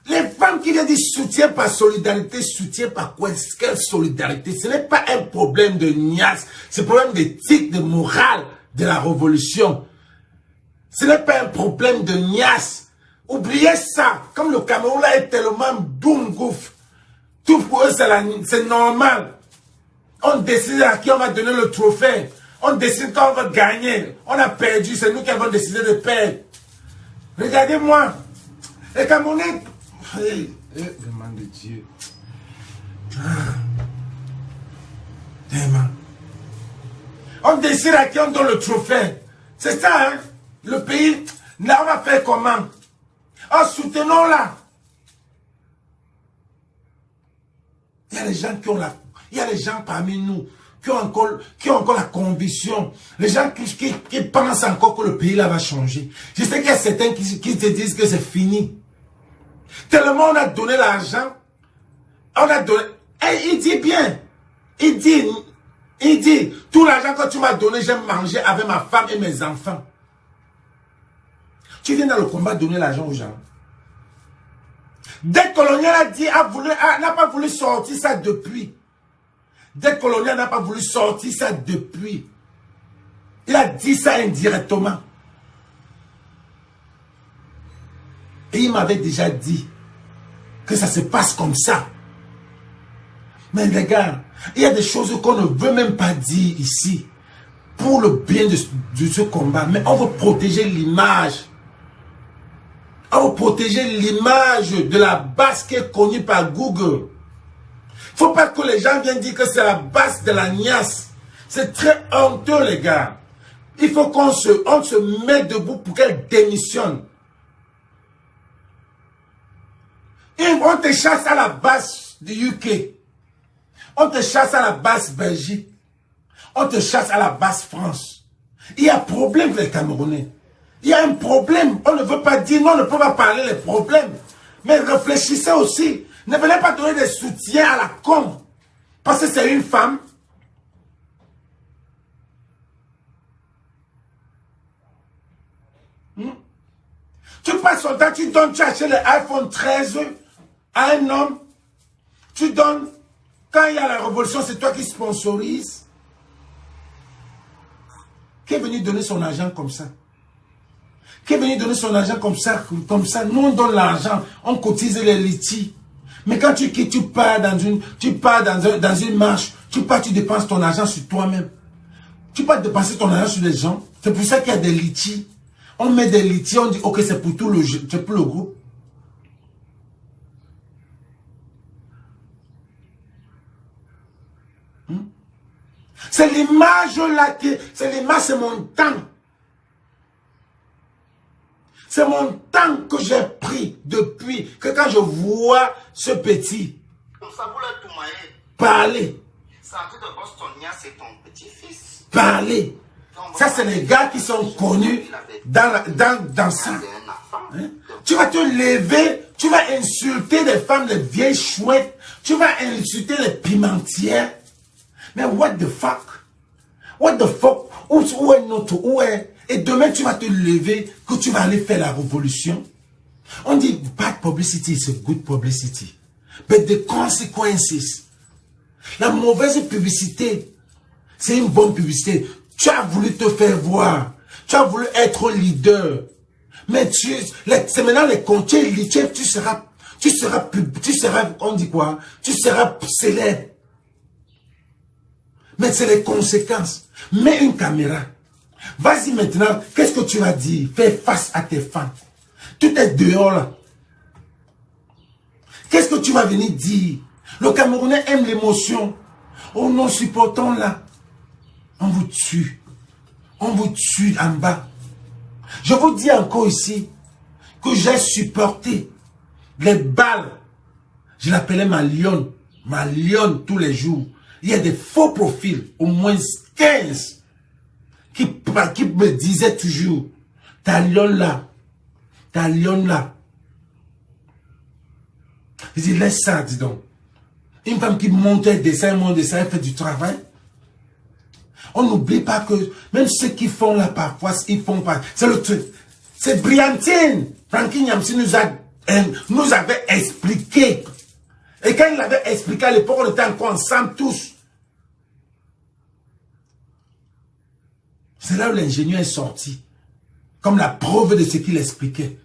Les femmes qui viennent dire soutien par solidarité, soutien par quoi? Quelle solidarité? Ce n'est pas un problème de niasse. C'est un problème d'éthique, de morale. De la révolution. Ce n'est pas un problème de niasse. Oubliez ça. Comme le Cameroun là est tellement doum-gouf. Tout pour eux, c'est normal. On décide à qui on va donner le trophée. On décide quand on va gagner. On a perdu, c'est nous qui avons décidé de perdre. Regardez-moi. Les Camerounais... Hey, demande de Dieu. Tellement. On décide à qui on donne le trophée. C'est ça, hein? Le pays, là, on va faire comment? Oh, soutenons là. Il y a des gens qui ont il y a des gens parmi nous qui ont encore la conviction. Les gens qui pensent encore que le pays là va changer. Je sais qu'il y a certains qui te disent que c'est fini. Tellement on a donné l'argent. On a donné. Et il dit bien. Il dit, tout l'argent que tu m'as donné, j'ai mangé avec ma femme et mes enfants. Tu viens dans le combat donner l'argent aux gens. Dès colonial a dit, n'a pas voulu sortir ça depuis. Dès colonial n'a pas voulu sortir ça depuis. Il a dit ça indirectement. Et il m'avait déjà dit que ça se passe comme ça. Mais les gars, il y a des choses qu'on ne veut même pas dire ici. Pour le bien de ce combat. Mais on veut protéger l'image. On veut protéger l'image de la base qui est connue par Google. Il ne faut pas que les gens viennent dire que c'est la base de la niasse. C'est très honteux, les gars. Il faut qu'on se mette debout pour qu'elle démissionne. Et on te chasse à la base du UK. On te chasse à la base Belgique. On te chasse à la base France. Il y a un problème, les Camerounais. Il y a un problème. On ne veut pas dire, non, on ne peut pas parler les problèmes. Mais réfléchissez aussi. Ne venez pas donner des soutiens à la con. Parce que c'est une femme. Tu passes son temps, tu donnes, tu achètes l'iPhone 13 à un homme. Tu donnes, quand il y a la révolution, c'est toi qui sponsorises. Qui est venu donner son argent comme ça? Qui est venu donner son argent comme ça? Nous, on donne l'argent, on cotise les litiges. Mais quand tu quittes, tu pars dans une marche, tu dépenses ton argent sur toi-même. Tu peux dépenser ton argent sur les gens. C'est pour ça qu'il y a des litiges. On met des litiges, on dit, ok, c'est pour tout c'est pour le groupe. C'est l'image là, c'est l'image, c'est mon temps. C'est mon temps que j'ai pris depuis que quand je vois ce petit parler. Parler. Ça, c'est les gars qui sont connus dans ça. Hein? Tu vas te lever, tu vas insulter les femmes, les vieilles chouettes, tu vas insulter les pimentières. Mais what the fuck? What the fuck? Où est notre... Où est... Et demain, tu vas te lever, que tu vas aller faire la révolution. On dit, bad publicity, c'est good publicity. But the consequences. La mauvaise publicité, c'est une bonne publicité. Tu as voulu te faire voir. Tu as voulu être leader. Mais c'est maintenant les comptes, tu seras, on dit quoi? Tu seras célèbre. Mais c'est les conséquences. Mets une caméra. Vas-y maintenant, qu'est-ce que tu vas dire? Fais face à tes fans. Tout est dehors là. Qu'est-ce que tu vas venir dire? Le Camerounais aime l'émotion. Oh non, supportons là. On vous tue. On vous tue en bas. Je vous dis encore ici que j'ai supporté les balles. Je l'appelais ma lionne. Ma lionne tous les jours. Il y a des faux profils, au moins 15, qui me disaient toujours, ta lionne là, ta lionne là. Je dis, laisse ça, dis donc. Une femme qui monte un dessin, elle fait du travail. On n'oublie pas que même ceux qui font là parfois, ils font pas. C'est le truc. C'est Briantine. Frankie Nyamsi nous avait expliqué. Et quand il l'avait expliqué à l'époque, on était encore ensemble tous. C'est là où l'ingénieur est sorti. Comme la preuve de ce qu'il expliquait.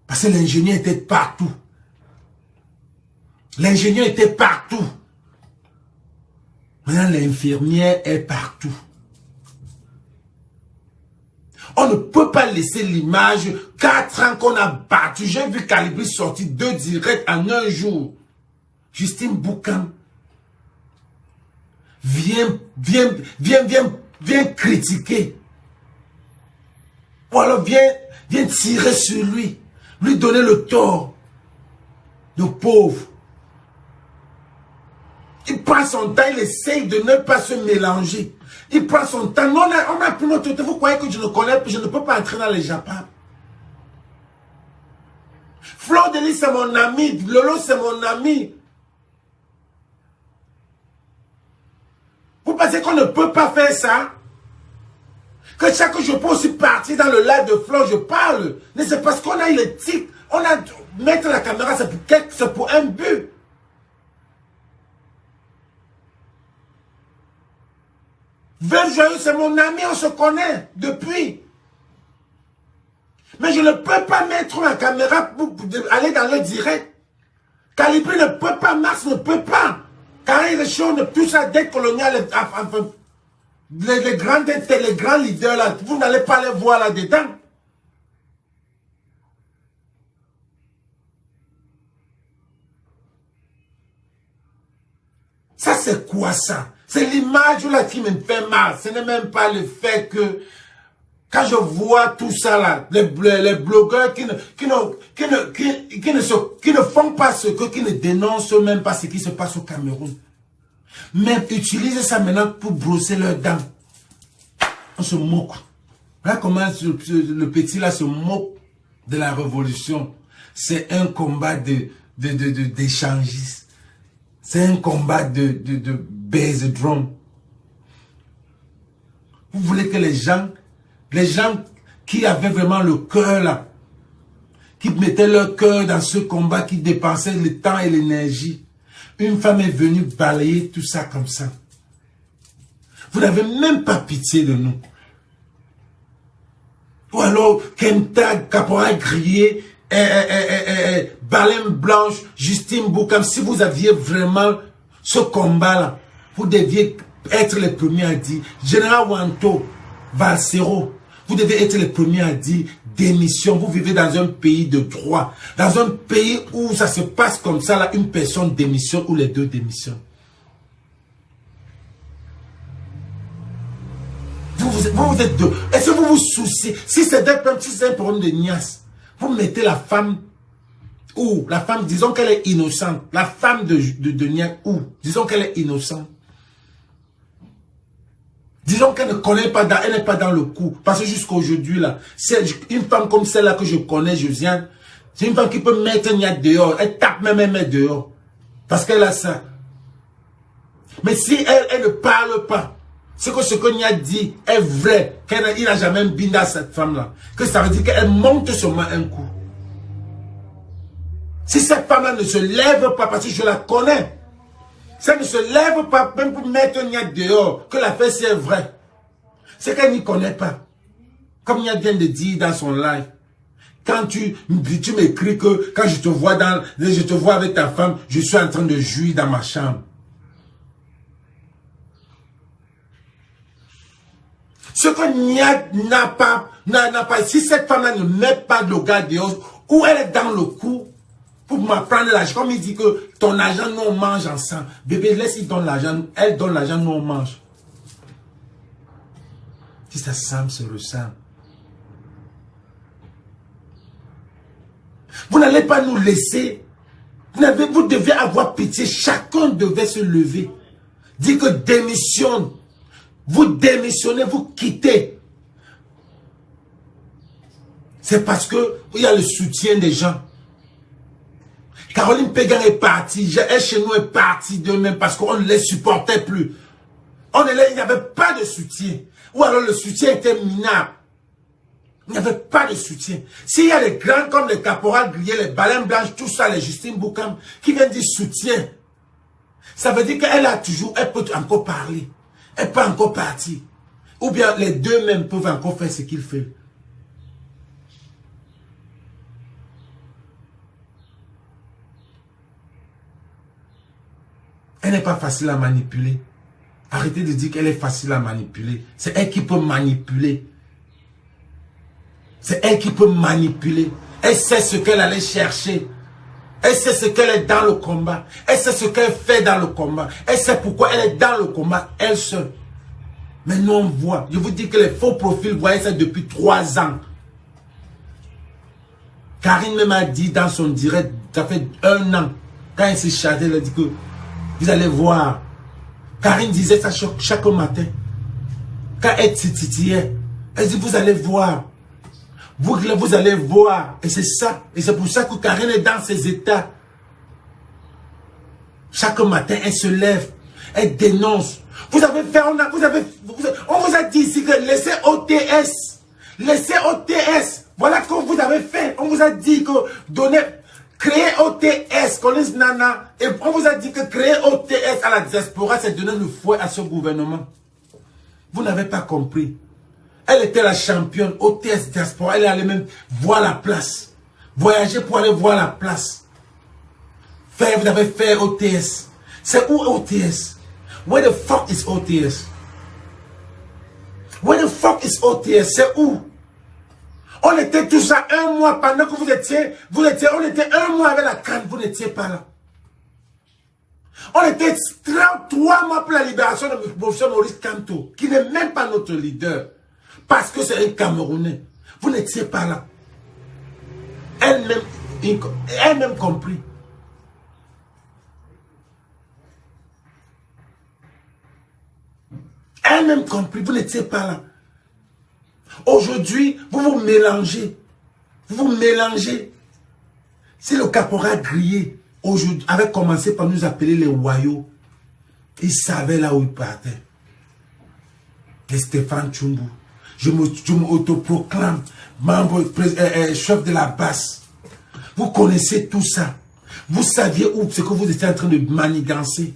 Parce que l'ingénieur était partout. L'ingénieur était partout. Maintenant, l'infirmière est partout. On ne peut pas laisser l'image. 4 ans qu'on a battu. J'ai vu Calibri sortir 2 directs en un jour. Justine Boucan. Viens critiquer. Ou alors viens tirer sur lui. Lui donner le tort. Le pauvre. Il prend son temps, il essaye de ne pas se mélanger. Il prend son temps. Non, on a pris notre temps. Vous croyez que je ne connais pas, je ne peux pas entrer dans les Japon. Fleur de Lys, c'est mon ami. Lolo, c'est mon ami. Vous pensez qu'on ne peut pas faire ça? Que chaque fois que je peux aussi partir dans le live de Fleur, je parle. Mais c'est parce qu'on a eu les tics. On a mettre la caméra, c'est pour un but. Veuve Joyeuse, c'est mon ami, on se connaît depuis. Mais je ne peux pas mettre ma caméra pour aller dans le direct. Calibri ne peut pas, Mars ne peut pas. Karim Richon, tout ça, dette coloniale, enfin, les grands leaders là, vous n'allez pas les voir là-dedans. Ça, c'est quoi ça? C'est l'image là qui me fait mal. Ce n'est même pas le fait que, quand je vois tout ça là, les blogueurs qui ne font pas ce que, qui ne dénoncent même pas ce qui se passe au Cameroun. Mais utilisent ça maintenant pour brosser leurs dents. On se moque. Là, comment le petit là se moque de la révolution. C'est un combat d'échangistes. C'est un combat de base drum. Vous voulez que les gens qui avaient vraiment le cœur là, qui mettaient leur cœur dans ce combat, qui dépensaient le temps et l'énergie. Une femme est venue balayer tout ça comme ça. Vous n'avez même pas pitié de nous. Ou alors, Kenta, Caporal Grillé, Baleine Blanche, Justine Boukam, si vous aviez vraiment ce combat-là, vous deviez être les premiers à dire, Général Wanto, Valsero, vous devez être les premiers à dire, démission. Vous vivez dans un pays de droit, dans un pays où ça se passe comme ça, là, une personne démissionne ou les deux démissionnent. Vous êtes deux. Est-ce que vous vous souciez? Si c'est un problème de niasse, vous mettez la femme, ou la femme, disons qu'elle est innocente, la femme de niasse, ou disons qu'elle est innocente. Disons qu'elle ne connaît pas, elle n'est pas dans le coup. Parce que jusqu'à aujourd'hui, là, une femme comme celle-là que je connais, Josiane, c'est une femme qui peut mettre Nia dehors. Elle tape même dehors. Parce qu'elle a ça. Mais si elle ne parle pas, c'est que ce que Nia dit est vrai, qu'il n'a jamais bindé à cette femme-là, que ça veut dire qu'elle monte seulement un coup. Si cette femme-là ne se lève pas, parce que je la connais, ça ne se lève pas même pour mettre Nia dehors, que l'affaire c'est vrai. C'est qu'elle n'y connaît pas. Comme Nia vient de dire dans son live. Quand tu m'écris que quand je te vois avec ta femme, je suis en train de jouir dans ma chambre. Ce que Nia n'a pas, si cette femme-là ne met pas le gars dehors, ou elle est dans le coup, pour m'apprendre l'argent, comme il dit que ton argent, nous on mange ensemble. Bébé, laisse-il donner l'argent, elle donne l'argent, nous on mange. Si ça semble, se ressemble. Vous n'allez pas nous laisser. Vous devez avoir pitié. Chacun devait se lever. Dire que démissionne. Vous démissionnez, vous quittez. C'est parce que il y a le soutien des gens. Caroline Pégan est partie, elle chez nous est partie d'eux-mêmes parce qu'on ne les supportait plus. Il n'y avait pas de soutien. Ou alors le soutien était minable. Il n'y avait pas de soutien. S'il y a des grands comme les Caporal Grillé, les Baleines Blanches, tout ça, les Justine Boukam, qui viennent dire soutien, ça veut dire elle peut encore parler. Elle peut encore partir. Ou bien les deux mêmes peuvent encore faire ce qu'ils font. Elle n'est pas facile à manipuler. Arrêtez de dire qu'elle est facile à manipuler. C'est elle qui peut manipuler. C'est elle qui peut manipuler. Elle sait ce qu'elle allait chercher. Elle sait ce qu'elle est dans le combat. Elle sait ce qu'elle fait dans le combat. Elle sait pourquoi elle est dans le combat, elle seule. Mais nous on voit. Je vous dis que les faux profils voyaient ça depuis 3 ans. Karine même a dit dans son direct, ça fait 1 an, quand elle s'est chargée, elle a dit que vous allez voir. Karine disait ça chaque matin. Quand elle titillait, elle dit vous allez voir. Vous allez voir. Et c'est ça. Et c'est pour ça que Karine est dans ses états. Chaque matin, elle se lève. Elle dénonce. Vous avez fait, on vous a dit ici que laissez OTS. Laissez OTS. Voilà ce que vous avez fait. On vous a dit que créer OTS, connaissez Nana. Et on vous a dit que créer OTS à la diaspora, c'est donner le fouet à ce gouvernement. Vous n'avez pas compris. Elle était la championne, hôtesse diaspora. Elle allait même voir la place. Voyager pour aller voir la place. Vous avez fait OTS. C'est où OTS? Where the fuck is OTS? Where the fuck is OTS? C'est où? On était tous à un mois pendant que on était un mois avec la CAN, vous n'étiez pas là. On était 33 mois pour la libération de professeur Maurice Kamto, qui n'est même pas notre leader, parce que c'est un Camerounais. Vous n'étiez pas là. Elle-même compris. Elle-même compris, vous n'étiez pas là. Aujourd'hui, vous vous mélangez. Vous vous mélangez. Si le caporal grillé aujourd'hui avait commencé par nous appeler les Wayo, il savait là où il partait. Et Stéphane Tchumbu, je me autoproclame membre, chef de la basse. Vous connaissez tout ça. Vous saviez où ce que vous étiez en train de manigancer.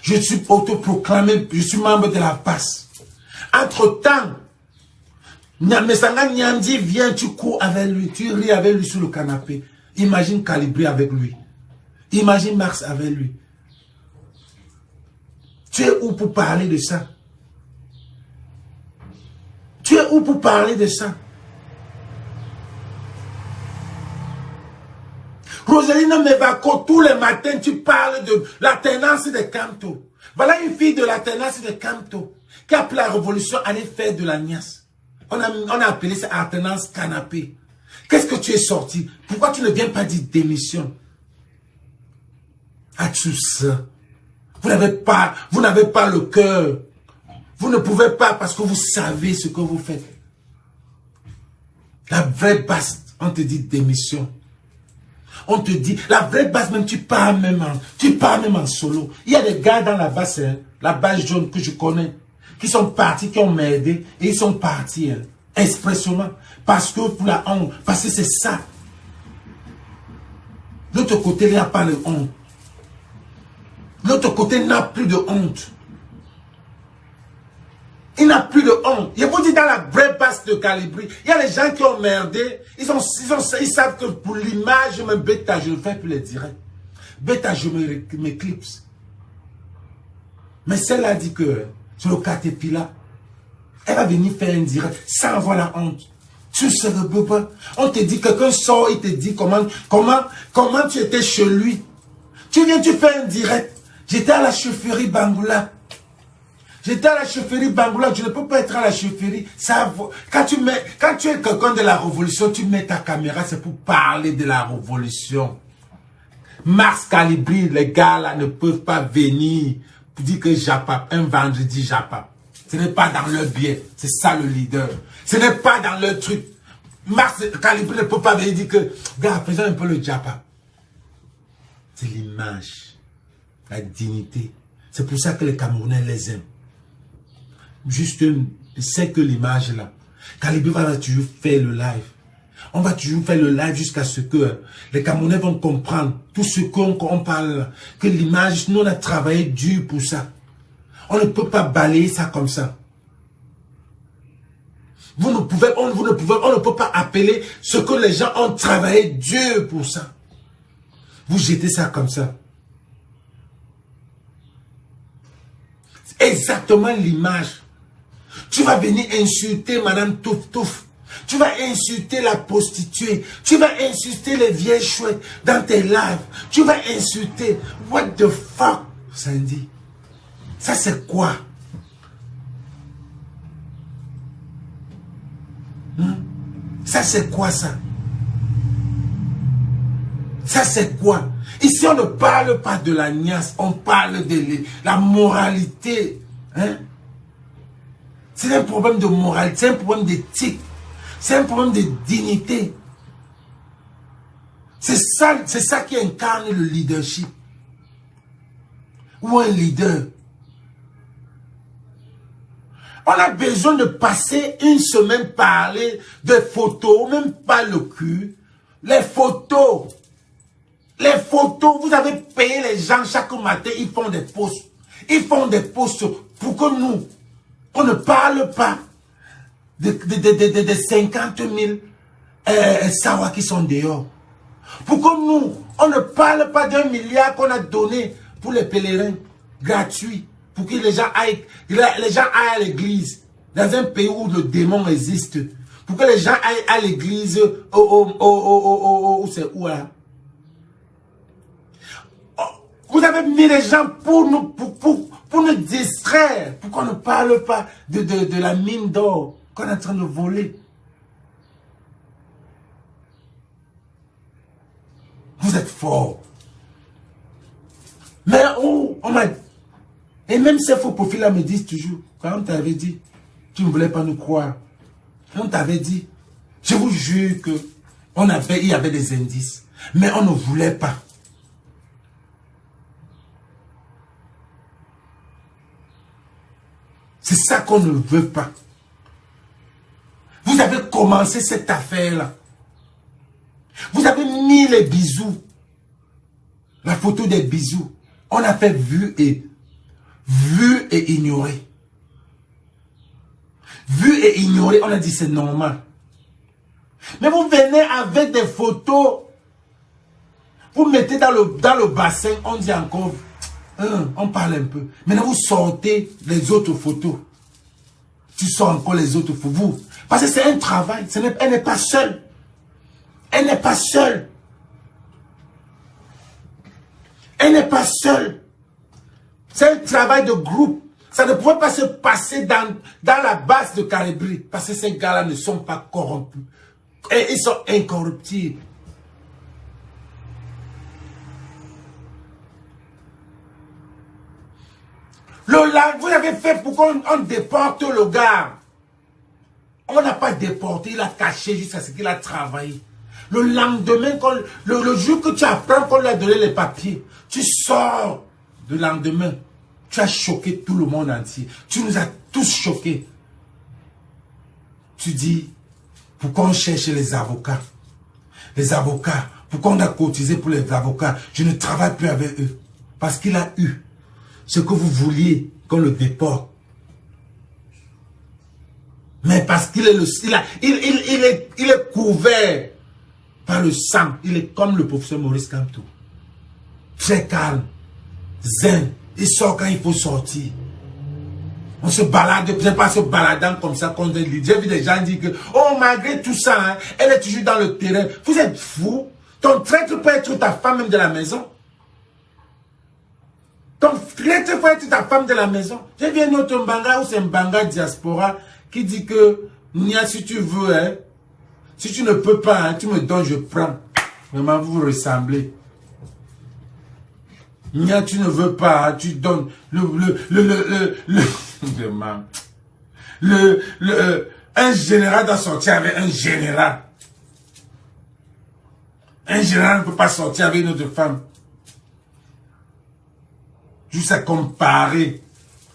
Je suis autoproclamé, je suis membre de la basse. Entre-temps, Mesanga Nyandi vient, tu cours avec lui, tu ris avec lui sur le canapé. Imagine Calibré avec lui. Imagine Max avec lui. Tu es où pour parler de ça? Tu es où pour parler de ça? Rosalina Mevako, tous les matins, tu parles de l'alternance de Kamto. Voilà une fille de l'alternance de Kamto qui, après la révolution, allait faire de la niasse. On a appelé ça alternance canapé. Qu'est-ce que tu es sorti? Pourquoi tu ne viens pas dire démission? À tout ça. Vous n'avez pas le cœur. Vous ne pouvez pas parce que vous savez ce que vous faites. La vraie base, on te dit démission. On te dit, la vraie base même, tu pars même en solo. Il y a des gars dans la base, la base jaune que je connais, qui sont partis, qui ont m'aidé, et ils sont partis, expressément, parce que pour la honte, parce que c'est ça. L'autre côté, il n'y a pas de honte. L'autre côté n'a plus de honte. Il n'a plus de honte. Je vous dis, dans la vraie base de Calibri, il y a les gens qui ont merdé. Ils savent que pour l'image, même bêta, je le fais plus les directs. Bêta, je m'éclipse. Mais celle-là dit que sur le Caterpillar, elle va venir faire un direct sans avoir la honte. Tu sais le boba. On te dit, quelqu'un sort, il te dit comment tu étais chez lui. Tu viens, tu fais un direct. J'étais à la chefferie Bangoula. J'étais à la chefferie Bangoula, je ne peux pas être à la chefferie. Quand tu es quelqu'un de la révolution, tu mets ta caméra, c'est pour parler de la révolution. Mars Calibri, les gars là ne peuvent pas venir pour dire que j'appap, un vendredi j'appap. Ce n'est pas dans leur biais, c'est ça le leader. Ce n'est pas dans leur truc. Mars Calibri ne peut pas venir dire que, gars, faisons un peu le japap. C'est l'image, la dignité. C'est pour ça que les Camerounais les aiment. Juste, c'est que l'image là. Calibri va toujours faire le live. On va toujours faire le live jusqu'à ce que les Camerounais vont comprendre tout ce qu'on parle. Que l'image, nous on a travaillé dur pour ça. On ne peut pas balayer ça comme ça. On ne peut pas appeler ce que les gens ont travaillé dur pour ça. Vous jetez ça comme ça. C'est exactement l'image. Tu vas venir insulter Madame Touf Touf. Tu vas insulter la prostituée. Tu vas insulter les vieilles chouettes dans tes lives. Tu vas insulter. What the fuck, Sandy? Ça c'est quoi? Ça c'est quoi ça? Ça c'est quoi? Ici on ne parle pas de la niasse. On parle de la moralité. Hein? C'est un problème de moralité, c'est un problème d'éthique, c'est un problème de dignité. C'est ça qui incarne le leadership. Ou un leader. On a besoin de passer une semaine parler de photos, même pas le cul. Les photos. Les photos, vous avez payé les gens chaque matin, ils font des posts. Ils font des posts pour que nous, on ne parle pas. de 50 000 Sawa qui sont dehors. Pourquoi nous, on ne parle pas d'1 milliard qu'on a donné pour les pèlerins gratuits, pour que les gens aillent à l'église, dans un pays où le démon existe, pour que les gens aillent à l'église, c'est où là? Vous avez mis les gens pour nous distraire, pour qu'on ne parle pas de la mine d'or qu'on est en train de voler. Vous êtes forts. Mais on m'a... Et même ces faux profils-là me disent toujours, quand on t'avait dit, tu ne voulais pas nous croire. Quand on t'avait dit, je vous jure que il y avait des indices, mais on ne voulait pas. C'est ça qu'on ne veut pas. Vous avez commencé cette affaire-là. Vous avez mis les bisous. La photo des bisous. On a fait vu et ignoré. Vu et ignoré, on a dit c'est normal. Mais vous venez avec des photos. Vous mettez dans le bassin, on dit encore, on parle un peu. Maintenant vous sortez les autres photos. Tu sors encore les autres photos. Vous. Parce que c'est un travail. Elle n'est pas seule. Elle n'est pas seule. Elle n'est pas seule. C'est un travail de groupe. Ça ne pouvait pas se passer dans la base de Calibri. Parce que ces gars-là ne sont pas corrompus. Et ils sont incorruptibles. Vous avez fait pour qu'on déporte le gars. On n'a pas déporté, il a caché jusqu'à ce qu'il a travaillé. Le lendemain, le jour que tu apprends qu'on lui a donné les papiers, tu sors le lendemain. Tu as choqué tout le monde entier. Tu nous as tous choqués. Tu dis, pourquoi on cherche les avocats? Les avocats, pourquoi on a cotisé pour les avocats? Je ne travaille plus avec eux. Parce qu'il a eu ce que vous vouliez qu'on le déporte. Mais parce qu'il est il est couvert par le sang. Il est comme le professeur Maurice Kamto. Très calme. Zen. Il sort quand il faut sortir. On se balade, c'est pas se baladant comme ça qu'on dit. J'ai vu des gens dire que, oh, malgré tout ça, hein, elle est toujours dans le terrain. Vous êtes fous. Ton traître peut être ta femme même de la maison. Ton traître peut être ta femme de la maison. J'ai vu un autre Mbanga, ou c'est Mbanga diaspora, qui dit que, Nia, si tu veux, hein, si tu ne peux pas, hein, tu me donnes, je prends. Vraiment, vous vous ressemblez. Nia, tu ne veux pas, hein, tu donnes. Un général doit sortir avec un général. Un général ne peut pas sortir avec une autre femme. Juste à comparer.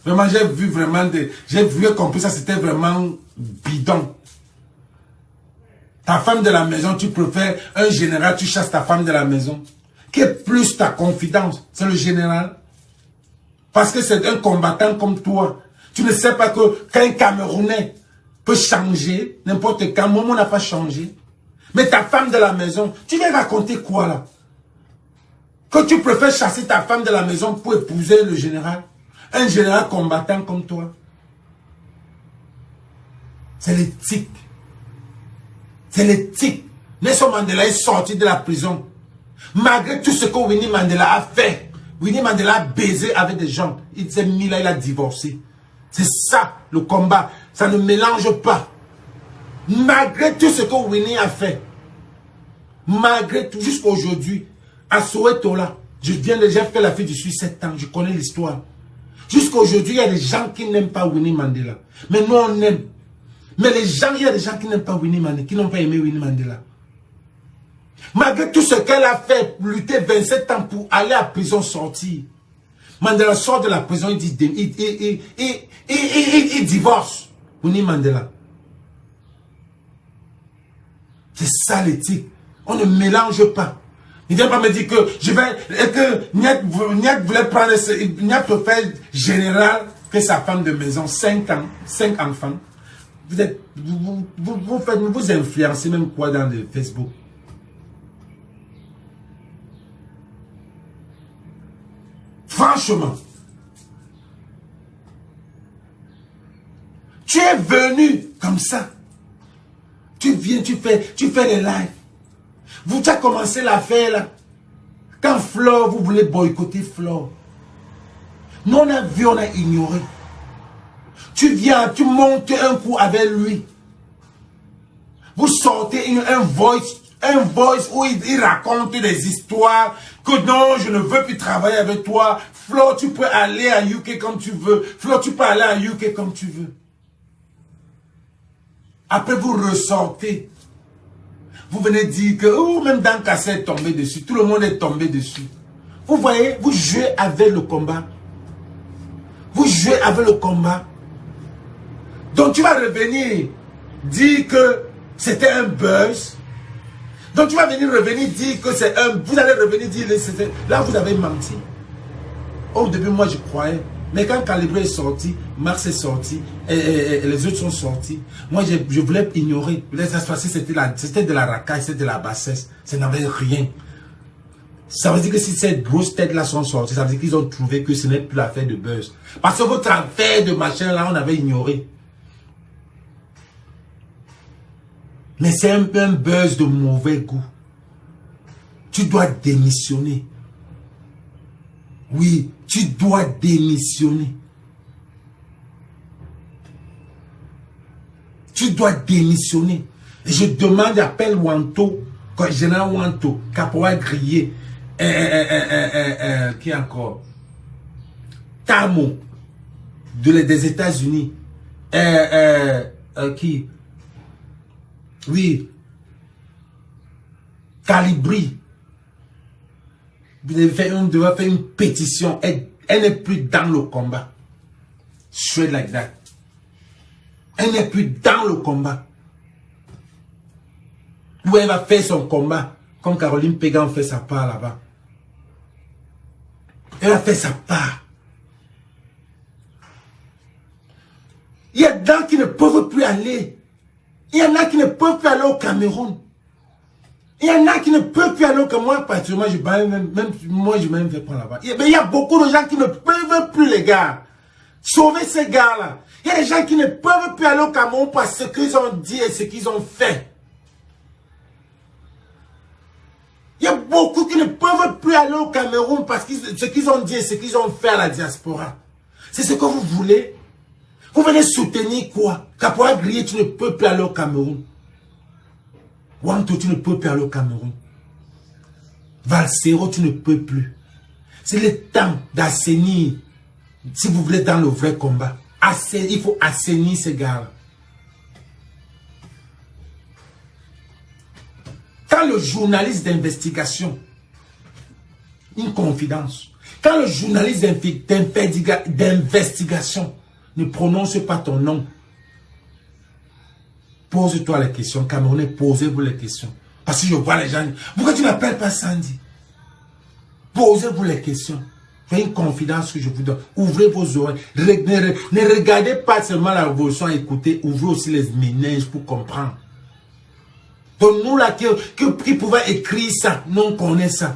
Vraiment, j'ai vu vraiment j'ai vu compris ça, c'était vraiment bidon. Ta femme de la maison, tu préfères un général, tu chasses ta femme de la maison. Qui est plus ta confidence? C'est le général. Parce que c'est un combattant comme toi. Tu ne sais pas que quand un Camerounais peut changer, n'importe quand, Momo n'a pas changé. Mais ta femme de la maison, tu viens raconter quoi là? Que tu préfères chasser ta femme de la maison pour épouser le général? Un général combattant comme toi. C'est l'éthique. C'est l'éthique. Nelson Mandela est sorti de la prison. Malgré tout ce que Winnie Mandela a fait. Winnie Mandela a baisé avec des gens. Il s'est mis là, il a divorcé. C'est ça le combat. Ça ne mélange pas. Malgré tout ce que Winnie a fait. Malgré tout, jusqu'à aujourd'hui. À Soweto là, j'ai fait la fille du Suisse 7 ans, je connais l'histoire. Jusqu'à aujourd'hui, il y a des gens qui n'aiment pas Winnie Mandela. Mais nous, on aime. Mais il y a des gens qui n'aiment pas Winnie Mandela, qui n'ont pas aimé Winnie Mandela. Malgré tout ce qu'elle a fait, lutter 27 ans pour aller à prison, sortir. Mandela sort de la prison, il divorce. Winnie Mandela. C'est ça l'éthique. On ne mélange pas. Il ne vient pas me dire que je vais, que Niat voulait prendre, Niat peut faire général que sa femme de maison, 5 ans, 5 enfants. vous influencez même quoi dans le Facebook? Franchement. Tu es venu comme ça. Tu viens, tu fais les lives. Tu as commencé l'affaire là. Quand Flore, vous voulez boycotter Flore. Nous on a vu, on a ignoré. Tu viens, tu montes un coup avec lui. Vous sortez un voice où il raconte des histoires. Que non, je ne veux plus travailler avec toi. Flore, tu peux aller à UK comme tu veux. Flore, tu peux aller à UK comme tu veux. Après, vous ressortez. Vous venez dire que, oh, même dans Kassé est tombé dessus. Tout le monde est tombé dessus. Vous voyez, vous jouez avec le combat. Vous jouez avec le combat. Donc, tu vas revenir dire que c'était un buzz. Donc, tu vas revenir dire que c'est un... Vous allez revenir dire... Là, vous avez menti. Au début, moi, je croyais. Mais quand Calibré est sorti, Mars est sorti, et les autres sont sortis, moi je voulais ignorer. C'était de la racaille, c'était de la bassesse. Ça n'avait rien. Ça veut dire que si ces grosses têtes-là sont sorties, ça veut dire qu'ils ont trouvé que ce n'est plus l'affaire de buzz. Parce que votre affaire de machin-là, on avait ignoré. Mais c'est un peu un buzz de mauvais goût. Tu dois démissionner. Oui, tu dois démissionner. Tu dois démissionner. Et je demande, appelle Wanto, général Wanto, Caporal Grillé, qui encore? Tamo, des États-Unis. Qui? Oui. Calibri. Vous devez faire une pétition. Elle n'est plus dans le combat. Straight like that. Elle n'est plus dans le combat. Où elle va faire son combat. Comme Caroline Pégan fait sa part là-bas. Elle a fait sa part. Il y a des gens qui ne peuvent plus aller. Il y en a qui ne peuvent plus aller au Cameroun. Il y en a qui ne peuvent plus aller au Cameroun. Moi, particulièrement, je vais même faire prendre là-bas. Mais il y a beaucoup de gens qui ne peuvent plus, les gars. Sauver ces gars-là. Il y a des gens qui ne peuvent plus aller au Cameroun parce que ce qu'ils ont dit et ce qu'ils ont fait. Il y a beaucoup qui ne peuvent plus aller au Cameroun parce que ce qu'ils ont dit et ce qu'ils ont fait à la diaspora. C'est ce que vous voulez. Vous venez soutenir quoi? Caporal Grillé, tu ne peux plus aller au Cameroun. Wanto, tu ne peux plus aller au Cameroun. Valsero, tu ne peux plus. C'est le temps d'assainir. Si vous voulez dans le vrai combat, il faut assainir ces gars-là. Quand le journaliste d'investigation, une confidence, quand le journaliste d'investigation ne prononce pas ton nom, pose-toi les questions. Camerounais, posez-vous les questions. Parce que je vois les gens. Pourquoi tu n'appelles pas Sandy? Posez-vous les questions. C'est une confidence que je vous donne. Ouvrez vos oreilles. Ne regardez pas seulement la révolution à écouter. Ouvrez aussi les méninges pour comprendre. Donc nous là qui pouvons écrire ça, nous on connaît ça.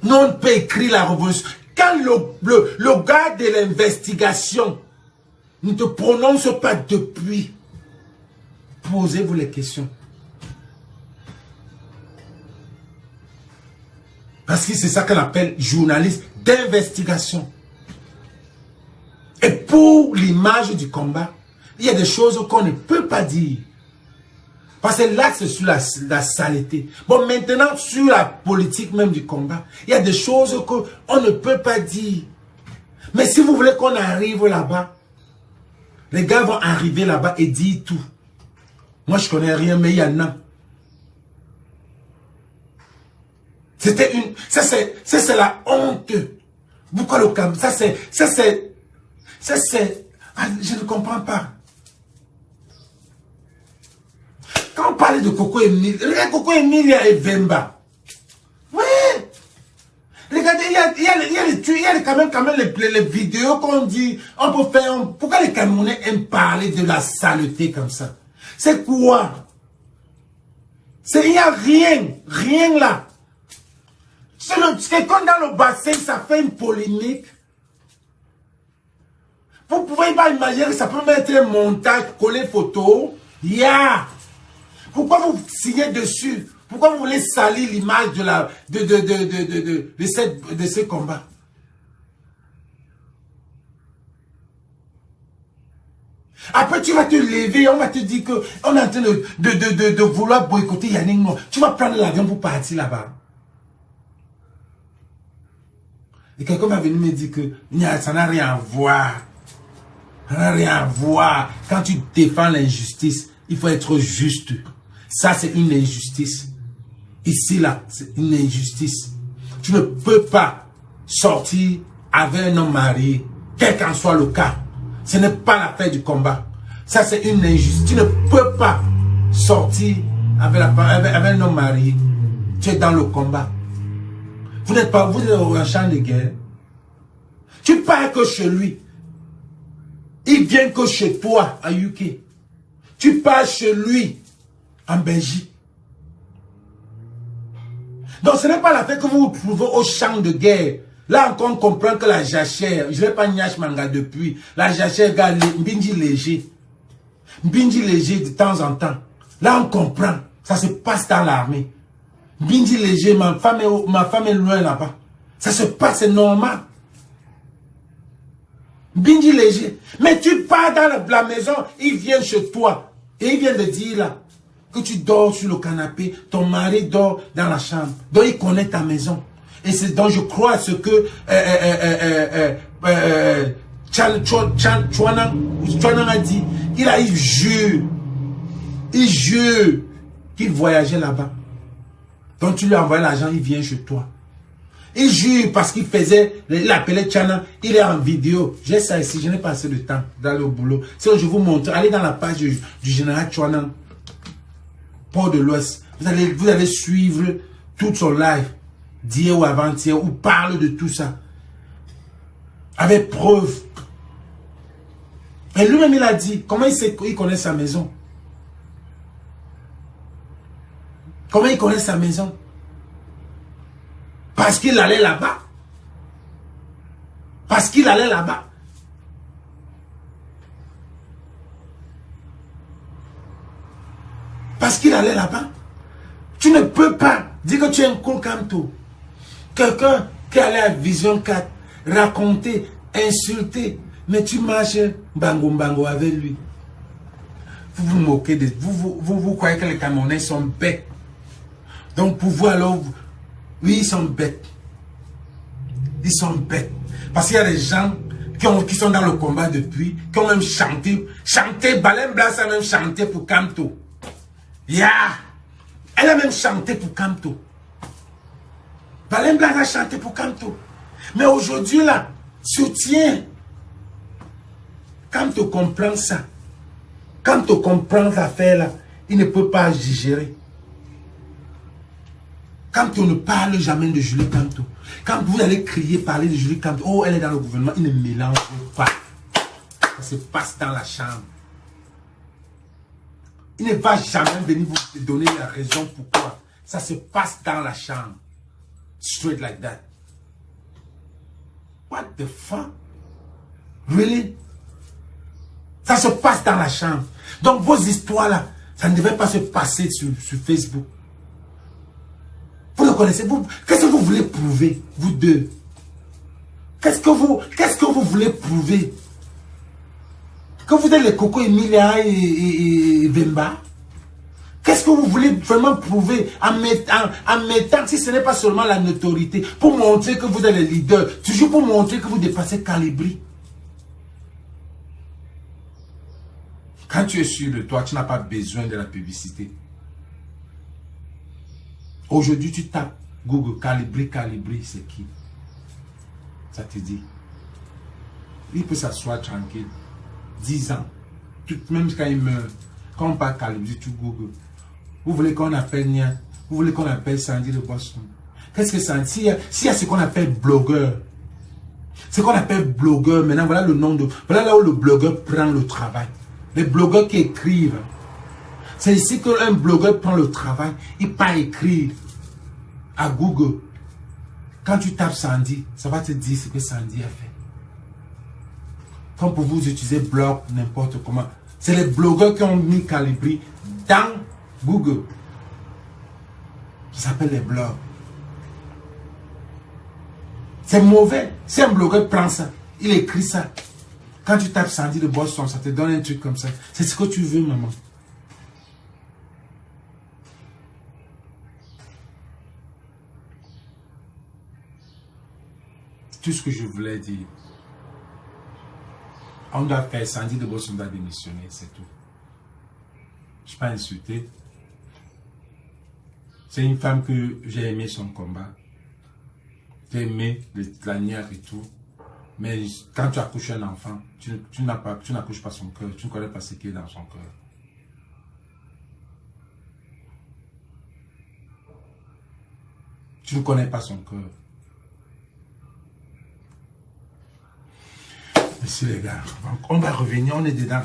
Nous on peut écrire la révolution. Quand le gars de l'investigation ne te prononce pas depuis, posez-vous les questions. Parce que c'est ça qu'on appelle journaliste d'investigation. Et pour l'image du combat, il y a des choses qu'on ne peut pas dire. Parce que là, c'est sur la saleté. Bon, maintenant, sur la politique même du combat, il y a des choses qu'on ne peut pas dire. Mais si vous voulez qu'on arrive là-bas, les gars vont arriver là-bas et dire tout. Moi, je connais rien, mais il y en a. C'était une... Ça, c'est la honte. Pourquoi le Cameroun? Ça, c'est... Je ne comprends pas. Quand on parle de Coco Emile, regardez Coco Emile et Vemba. Ouais. Regardez, il y a les les vidéos qu'on dit, on peut faire, pourquoi les Camerounais aiment parler de la saleté comme ça? C'est quoi? Il n'y a rien là. C'est comme dans le bassin, ça fait une polémique. Vous pouvez pas imaginer que ça peut mettre un montage, coller photo. Pourquoi vous signez dessus? Pourquoi vous voulez salir l'image de ce combat? Après, tu vas te lever, on va te dire qu'on est en train de vouloir boycotter Yannick Noah. Tu vas prendre l'avion pour partir là-bas. Et quelqu'un va venir me dire que ça n'a rien à voir. Ça n'a rien à voir. Quand tu défends l'injustice, il faut être juste. Ça, c'est une injustice. Ici, là, c'est une injustice. Tu ne peux pas sortir avec un homme marié, quel qu'en soit le cas. Ce n'est pas l'affaire du combat. Ça, c'est une injustice. Tu ne peux pas sortir avec un homme marié. Tu es dans le combat. Vous n'êtes pas, vous êtes au champ de guerre. Tu pars que chez lui. Il vient que chez toi, à UK. Tu pars chez lui, en Belgique. Donc, ce n'est pas l'affaire que vous vous trouvez au champ de guerre. Là encore, on comprend que la jachère, je ne vais pas Nyash Manga depuis, la jachère, Mbinji léger. Mbinji léger de temps en temps. Là, on comprend. Ça se passe dans l'armée. Mbinji léger, ma femme est loin là-bas. Ça se passe, c'est normal. Mbinji léger. Mais tu pars dans la maison, il vient chez toi. Et il vient de dire là, que tu dors sur le canapé, ton mari dort dans la chambre. Donc, il connaît ta maison. Et c'est donc je crois ce que Chouanan a dit. Il jure qu'il voyageait là-bas. Donc tu lui as envoyé l'argent, il vient chez toi. Il jure parce qu'il appelait Chouanan, il est en vidéo. J'ai ça ici, je n'ai pas assez de temps dans le boulot. Sinon je vous montre, allez dans la page du général Chouanan, Port de l'Ouest. Vous allez suivre tout son live. D'hier ou avant-hier, ou parle de tout ça. Avec preuve. Et lui-même, il a dit, comment il connaît sa maison? Comment il connaît sa maison? Parce qu'il allait là-bas. Parce qu'il allait là-bas. Parce qu'il allait là-bas. Tu ne peux pas dire que tu es un con comme toi. Quelqu'un qui allait à Vision 4, raconter, insulter, mais tu marches bango avec lui. Vous vous moquez de... Vous croyez que les Camerounais sont bêtes. Donc pour vous alors, oui, ils sont bêtes. Ils sont bêtes. Parce qu'il y a des gens qui sont dans le combat depuis, qui ont même chanté, Balen Blas a même chanté pour Kamto. Elle a même chanté pour Kamto. Balen Blas a chanté pour Kamto. Mais aujourd'hui, là, soutien. Kamto comprend ça. Kamto comprend l'affaire, là, il ne peut pas digérer. Kamto ne parle jamais de Julie Kamto. Quand vous allez crier, parler de Julie Kamto, oh, elle est dans le gouvernement, il ne mélange pas. Ça se passe dans la chambre. Il ne va jamais venir vous donner la raison pourquoi. Ça se passe dans la chambre. Straight like that. What the fuck? Really? Ça se passe dans la chambre. Donc vos histoires là, ça ne devait pas se passer sur Facebook. Vous le connaissez, qu'est-ce que vous voulez prouver, vous deux? Qu'est-ce que vous voulez prouver? Que vous êtes les Coco Emilia et Vemba? Qu'est-ce que vous voulez vraiment prouver en mettant, si ce n'est pas seulement la notoriété, pour montrer que vous êtes les leaders, toujours pour montrer que vous dépassez Calibri? Quand tu es sûr de toi, tu n'as pas besoin de la publicité. Aujourd'hui, tu tapes Google, Calibri, c'est qui? Ça te dit. Il peut s'asseoir tranquille. 10 ans. Même quand il meurt, quand on parle Calibri, tu Google. Vous voulez qu'on appelle Nia? Vous voulez qu'on appelle Sandy de Boston? Qu'est-ce que Sandy? S'il y a ce qu'on appelle blogueur, Ce qu'on appelle blogueur, maintenant, voilà le nom de... Voilà là où le blogueur prend le travail. Les blogueurs qui écrivent. C'est ici qu'un blogueur prend le travail. Il part écrire à Google. Quand tu tapes Sandy, ça va te dire ce que Sandy a fait. Comme pour vous utiliser blog, n'importe comment. C'est les blogueurs qui ont mis Calibri dans Google. Ça s'appelle les blogs. C'est mauvais. Si un blogueur prend ça, il écrit ça. Quand tu tapes Sandy de Boston, ça te donne un truc comme ça. C'est ce que tu veux, maman. C'est tout ce que je voulais dire. On doit faire Sandy de Boston doit démissionner, c'est tout. Je ne suis pas insulté. C'est une femme que j'ai aimé son combat. J'ai aimé la nière et tout. Mais quand tu accouches un enfant, tu n'accouches pas son cœur. Tu ne connais pas ce qui est dans son cœur. Tu ne connais pas son cœur. Merci les gars. On va revenir, on est dedans.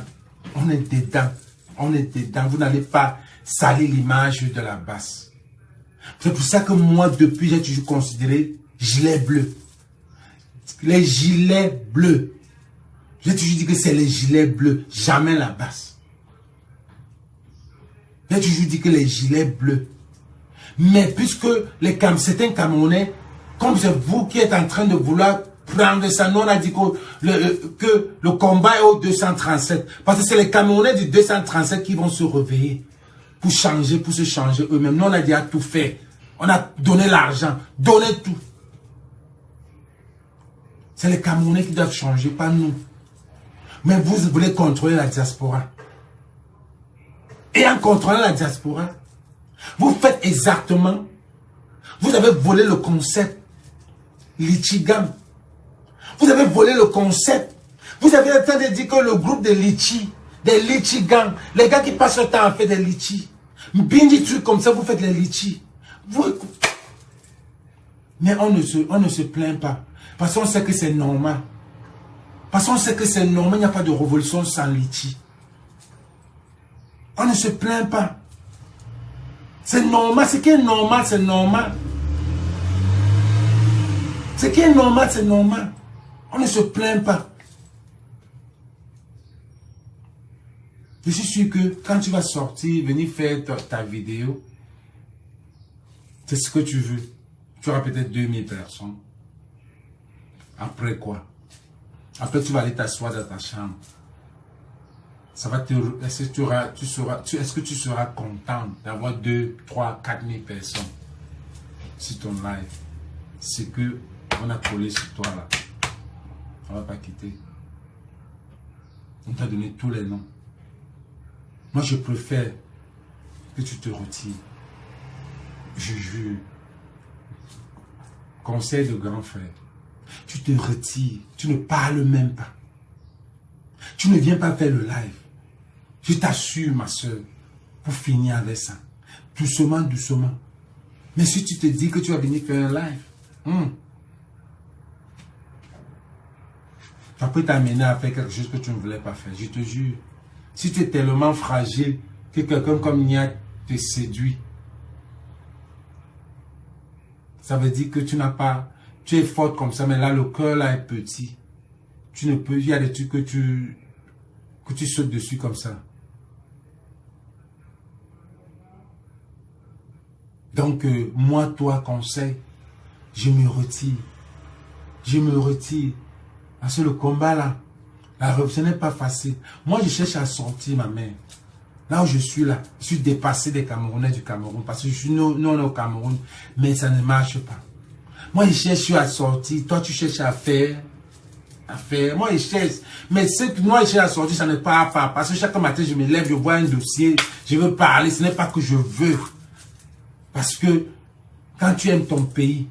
On est dedans. On est dedans. Vous n'allez pas salir l'image de la basse. C'est pour ça que moi, depuis, j'ai toujours considéré gilet bleu. Les gilets bleus. J'ai toujours dit que c'est les gilets bleus, jamais la basse. J'ai toujours dit que les gilets bleus. Mais puisque certains Camerounais, comme c'est vous qui êtes en train de vouloir prendre ça, nous on a dit que le combat est au 237. Parce que c'est les Camerounais du 237 qui vont se réveiller pour changer, pour se changer eux-mêmes. Nous on a déjà tout fait. On a donné l'argent, donné tout. C'est les Camerounais qui doivent changer, pas nous. Mais vous voulez contrôler la diaspora. Et en contrôlant la diaspora, vous faites exactement, vous avez volé le concept Litchigam. Vous avez volé le concept. Vous avez le temps de dire que le groupe de Litchi, des Litchigam, les gars qui passent le temps à faire des Litchi, bien des trucs comme ça, vous faites les Litchi. Mais on ne se plaint pas. Parce qu'on sait que c'est normal. Parce qu'on sait que c'est normal, il n'y a pas de révolution sans Litchi. On ne se plaint pas. C'est normal, ce qui est normal, c'est normal. Ce qui est normal, c'est normal. On ne se plaint pas. Je suis sûr que quand tu vas sortir, venir faire ta vidéo, c'est ce que tu veux. Tu auras peut-être 2000 personnes. Après quoi? Après, tu vas aller t'asseoir dans ta chambre. Ça va te... Est-ce que tu seras content d'avoir 2, 3, 4 000 personnes sur ton live? C'est que on a collé sur toi là. On ne va pas quitter. On t'a donné tous les noms. Moi, je préfère que tu te retires. Je jure. Conseil de grand frère. Tu te retires. Tu ne parles même pas. Tu ne viens pas faire le live. Je t'assure, ma soeur, pour finir avec ça. Doucement, doucement. Mais si tu te dis que tu vas venir faire un live, ça peut t'amener à faire quelque chose que tu ne voulais pas faire. Je te jure. Si tu es tellement fragile que quelqu'un comme Nia te séduit, ça veut dire que tu n'as pas... Tu es forte comme ça, mais là, le cœur là est petit. Tu ne peux... Il y a des trucs que tu sautes dessus comme ça. Donc, moi, toi, conseil, je me retire. Je me retire. Parce que le combat là, la révolution n'est pas facile. Moi, je cherche à sortir ma mère. Là où je suis là, je suis dépassé des Camerounais du Cameroun. Parce que je suis non au Cameroun, mais ça ne marche pas. Moi, je cherche à sortir. Toi, tu cherches à faire. Moi, je cherche. Mais ce que moi, je cherche à sortir, ça ne part pas. Parce que chaque matin, je me lève, je vois un dossier, je veux parler. Ce n'est pas que je veux. Parce que quand tu aimes ton pays,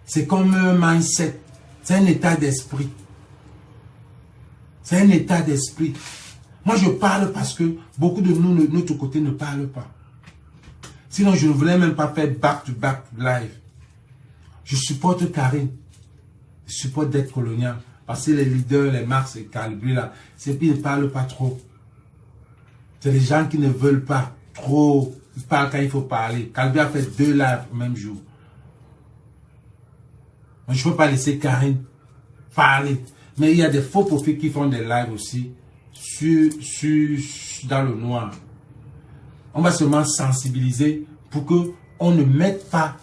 c'est comme un mindset. C'est un état d'esprit. C'est un état d'esprit. Moi, je parle parce que beaucoup de nous, de notre côté, ne parlent pas. Sinon, je ne voulais même pas faire back-to-back live. Je supporte Karine. Je supporte d'être colonial. Parce que les leaders, les Marx et Calibri, là, c'est qu'ils ne parlent pas trop. C'est les gens qui ne veulent pas trop. Ils parlent quand il faut parler. Calibri a fait 2 lives le même jour. Je ne peux pas laisser Karine parler. Mais il y a des faux profils qui font des lives aussi dans le noir. On va seulement sensibiliser pour qu'on ne mette pas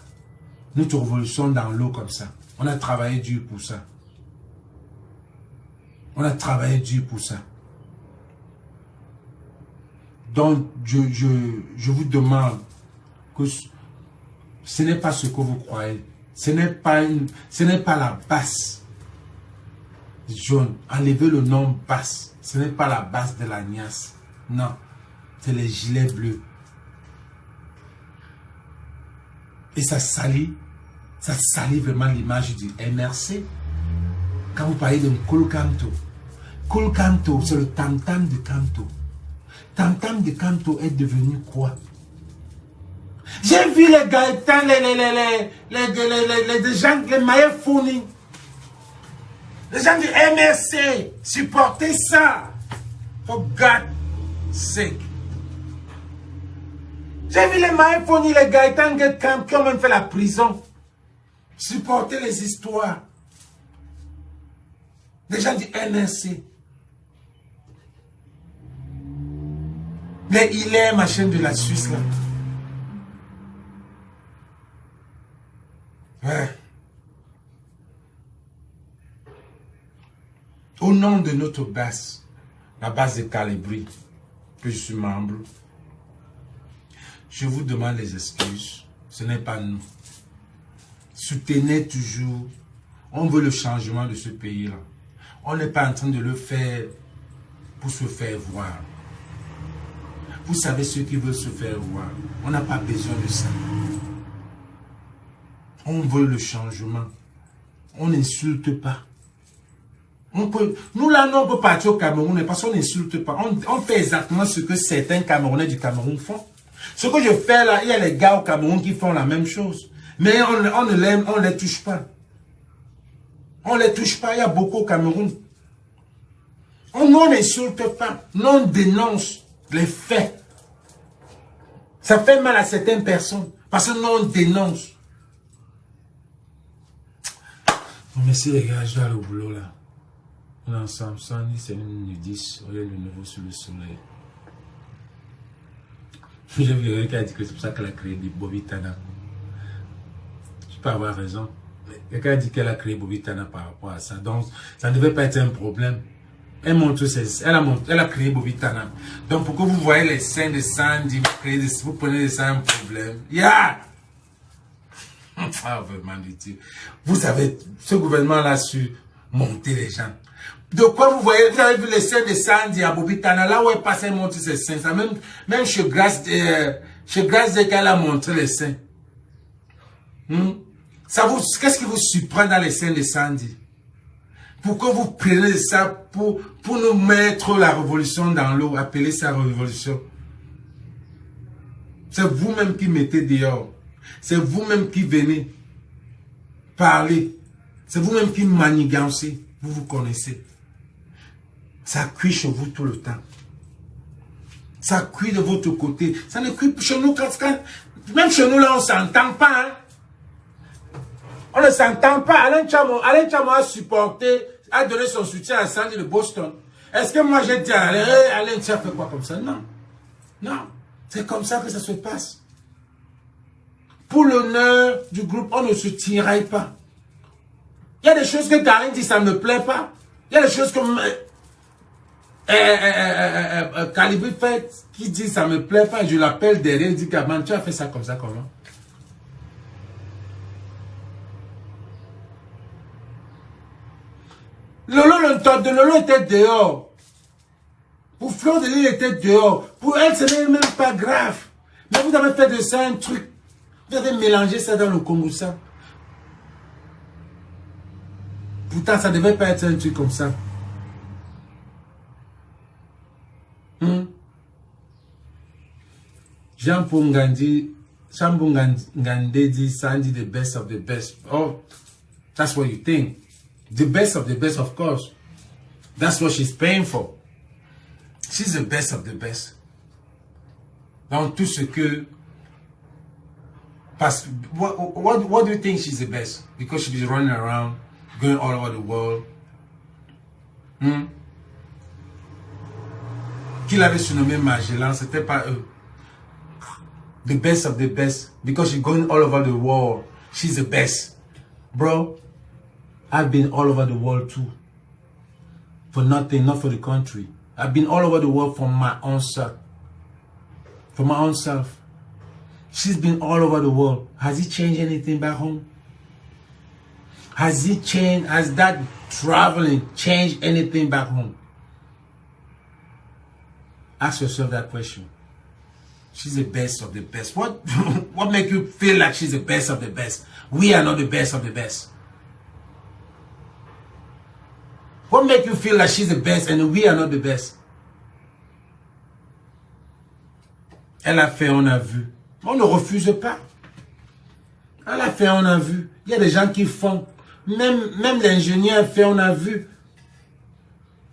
notre révolution dans l'eau comme ça. On a travaillé dur pour ça. On a travaillé dur pour ça. Donc, je vous demande que ce n'est pas ce que vous croyez. Ce n'est pas la basse jaune. Enlevez le nom basse. Ce n'est pas la basse de la niasse. Non. C'est les gilets bleus. Et ça salit vraiment l'image du MRC. Quand vous parlez de Nkolo Kanto, Nkolo Kanto, c'est le tam-tam de Kanto. Tam-tam de Kanto est devenu quoi? J'ai vu les Gaëtans, les gens, les maillots fournis. Les gens du MRC, supporter ça. For God's sake. J'ai vu les maillots fournis, les Gaëtans qui ont même fait la prison. Supporter les histoires. Des gens du MRC. Les Hilaire, machin de la Suisse, là. Ouais. Au nom de notre base, la base de Calibri, que je suis membre, je vous demande les excuses. Ce n'est pas nous. Soutenez toujours. On veut le changement de ce pays-là. On n'est pas en train de le faire pour se faire voir. Vous savez ceux qui veulent se faire voir. On n'a pas besoin de ça. On veut le changement. On n'insulte pas. Nous là, on peut partir au Cameroun parce qu'on n'insulte pas. On fait exactement ce que certains Camerounais du Cameroun font. Ce que je fais là, il y a les gars au Cameroun qui font la même chose. Mais on ne les touche pas. On ne les touche pas, il y a beaucoup au Cameroun. On n'insulte pas. Nous, on dénonce les faits. Ça fait mal à certaines personnes. Parce que nous, on dénonce. Merci les gars, je dois aller au boulot là. On est ensemble, c'est une 10, on est de nouveau sur le soleil. J'ai vu quelqu'un qui a dit que c'est pour ça qu'elle a créé des Bobitana. Je peux avoir raison. Quelqu'un a dit qu'elle a créé Bobitana par rapport à ça. Donc, ça ne devait pas être un problème. Elle a créé Bobitana. Donc, pour que vous voyez les seins de Sandy, vous prenez les seins, un problème. Yeah! Ah, vraiment, vous savez, ce gouvernement-là a su monter les gens. De quoi vous voyez, vous avez vu les seins de Sandy à Bobitana, là où elle passait monter ses seins. Ça, même chez Grace dès qu'elle a montré les seins. Qu'est-ce qui vous surprend dans les seins de Sandy? Pourquoi vous prenez ça pour nous mettre la révolution dans l'eau, appeler ça révolution? C'est vous-même qui mettez dehors. C'est vous-même qui venez parler. C'est vous-même qui manigancez. Vous vous connaissez. Ça cuit chez vous tout le temps. Ça cuit de votre côté. Ça ne cuit chez nous même chez nous là, on ne s'entend pas. Hein? On ne s'entend pas. Alain Chamo a supporté, a donné son soutien à Sandy de Boston. Est-ce que moi j'ai dit à Alain Chamo fait quoi comme ça? Non. Non. C'est comme ça que ça se passe. Pour l'honneur du groupe, on ne se tiraille pas. Il y a des choses que Karine dit, ça ne me plaît pas. Il y a des choses que Calibri fait, qui dit, ça ne me plaît pas. Je l'appelle derrière, il dit, Gaban, tu as fait ça comme ça, comment? Lolo était dehors. Pour Fleur de Lille était dehors. Pour elle, ce n'est même pas grave. Mais vous avez fait de ça un truc. Vous avez mélangé ça dans le Kombucha. Pourtant, ça ne devait pas être un truc comme ça. Jean-Paul Ngandé dit Sandy the best of the best. Oh, that's what you think. The best of the best, of course. That's what she's paying for. She's the best of the best. Dans tout ce que... Parce, what do you think she's the best? Because she's running around, going all over the world. Qui l'avait surnommé Magellan, c'était pas eux. The best of the best. Because she's going all over the world. She's the best. Bro, I've been all over the world too. For nothing, not for the country. I've been all over the world for my own self. For my own self. She's been all over the world. Has it changed anything back home? Has it changed? Has that traveling changed anything back home? Ask yourself that question. She's the best of the best. What makes you feel like she's the best of the best? We are not the best of the best. What makes you feel like she's the best and we are not the best? Elle a fait, on a vu. On ne refuse pas. Elle a fait, on a vu. Il y a des gens qui font. Même l'ingénieur a fait, on a vu.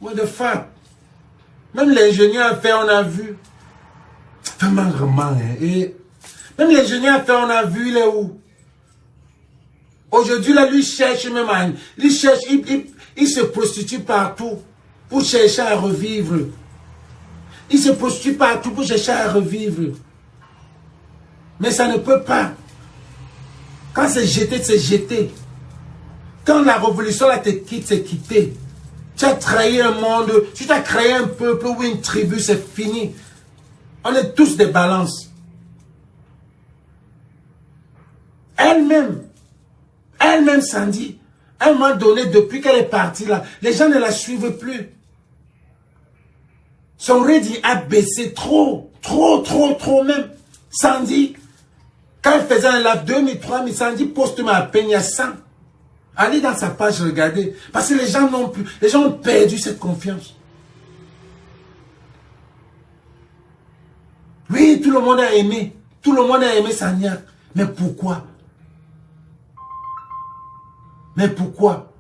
What the fuck? Même l'ingénieur a fait, on a vu. Vraiment, hein. Et même l'ingénieur a fait, on a vu, il est où? Aujourd'hui, là, lui cherche même à... Il cherche, il se prostitue partout pour chercher à revivre. Il se prostitue partout pour chercher à revivre. Mais ça ne peut pas. Quand c'est jeté, c'est jeté. Quand la révolution là te quitte, c'est quitté. Tu as trahi un monde, tu as créé un peuple ou une tribu, c'est fini. On est tous des balances. Elle-même, Sandy, à un moment donné, depuis qu'elle est partie là, les gens ne la suivent plus. Son rating a baissé trop même. Sandy, quand elle faisait un live 2000, 3000, Sandy poste à peine, il y a 100. Allez dans sa page, regardez. Parce que les gens n'ont plus, les gens ont perdu cette confiance. Oui, tout le monde a aimé. Tout le monde a aimé Sania. Mais pourquoi? Mais pourquoi?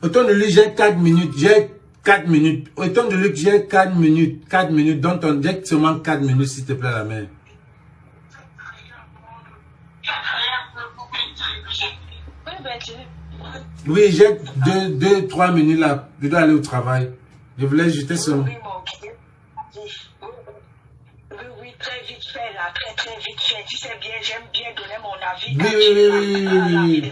Autant de lui, j'ai 4 minutes. J'ai 4 minutes. Autant de lui, j'ai 4 minutes. 4 minutes. Donc, j'ai seulement 4 minutes, s'il te plaît, la mère. Oui, j'ai 2-3 minutes là. Je dois aller au travail. Je voulais jeter son... Oui, très vite fait là, très vite fait. Tu sais bien, j'aime bien donner mon avis. Oui.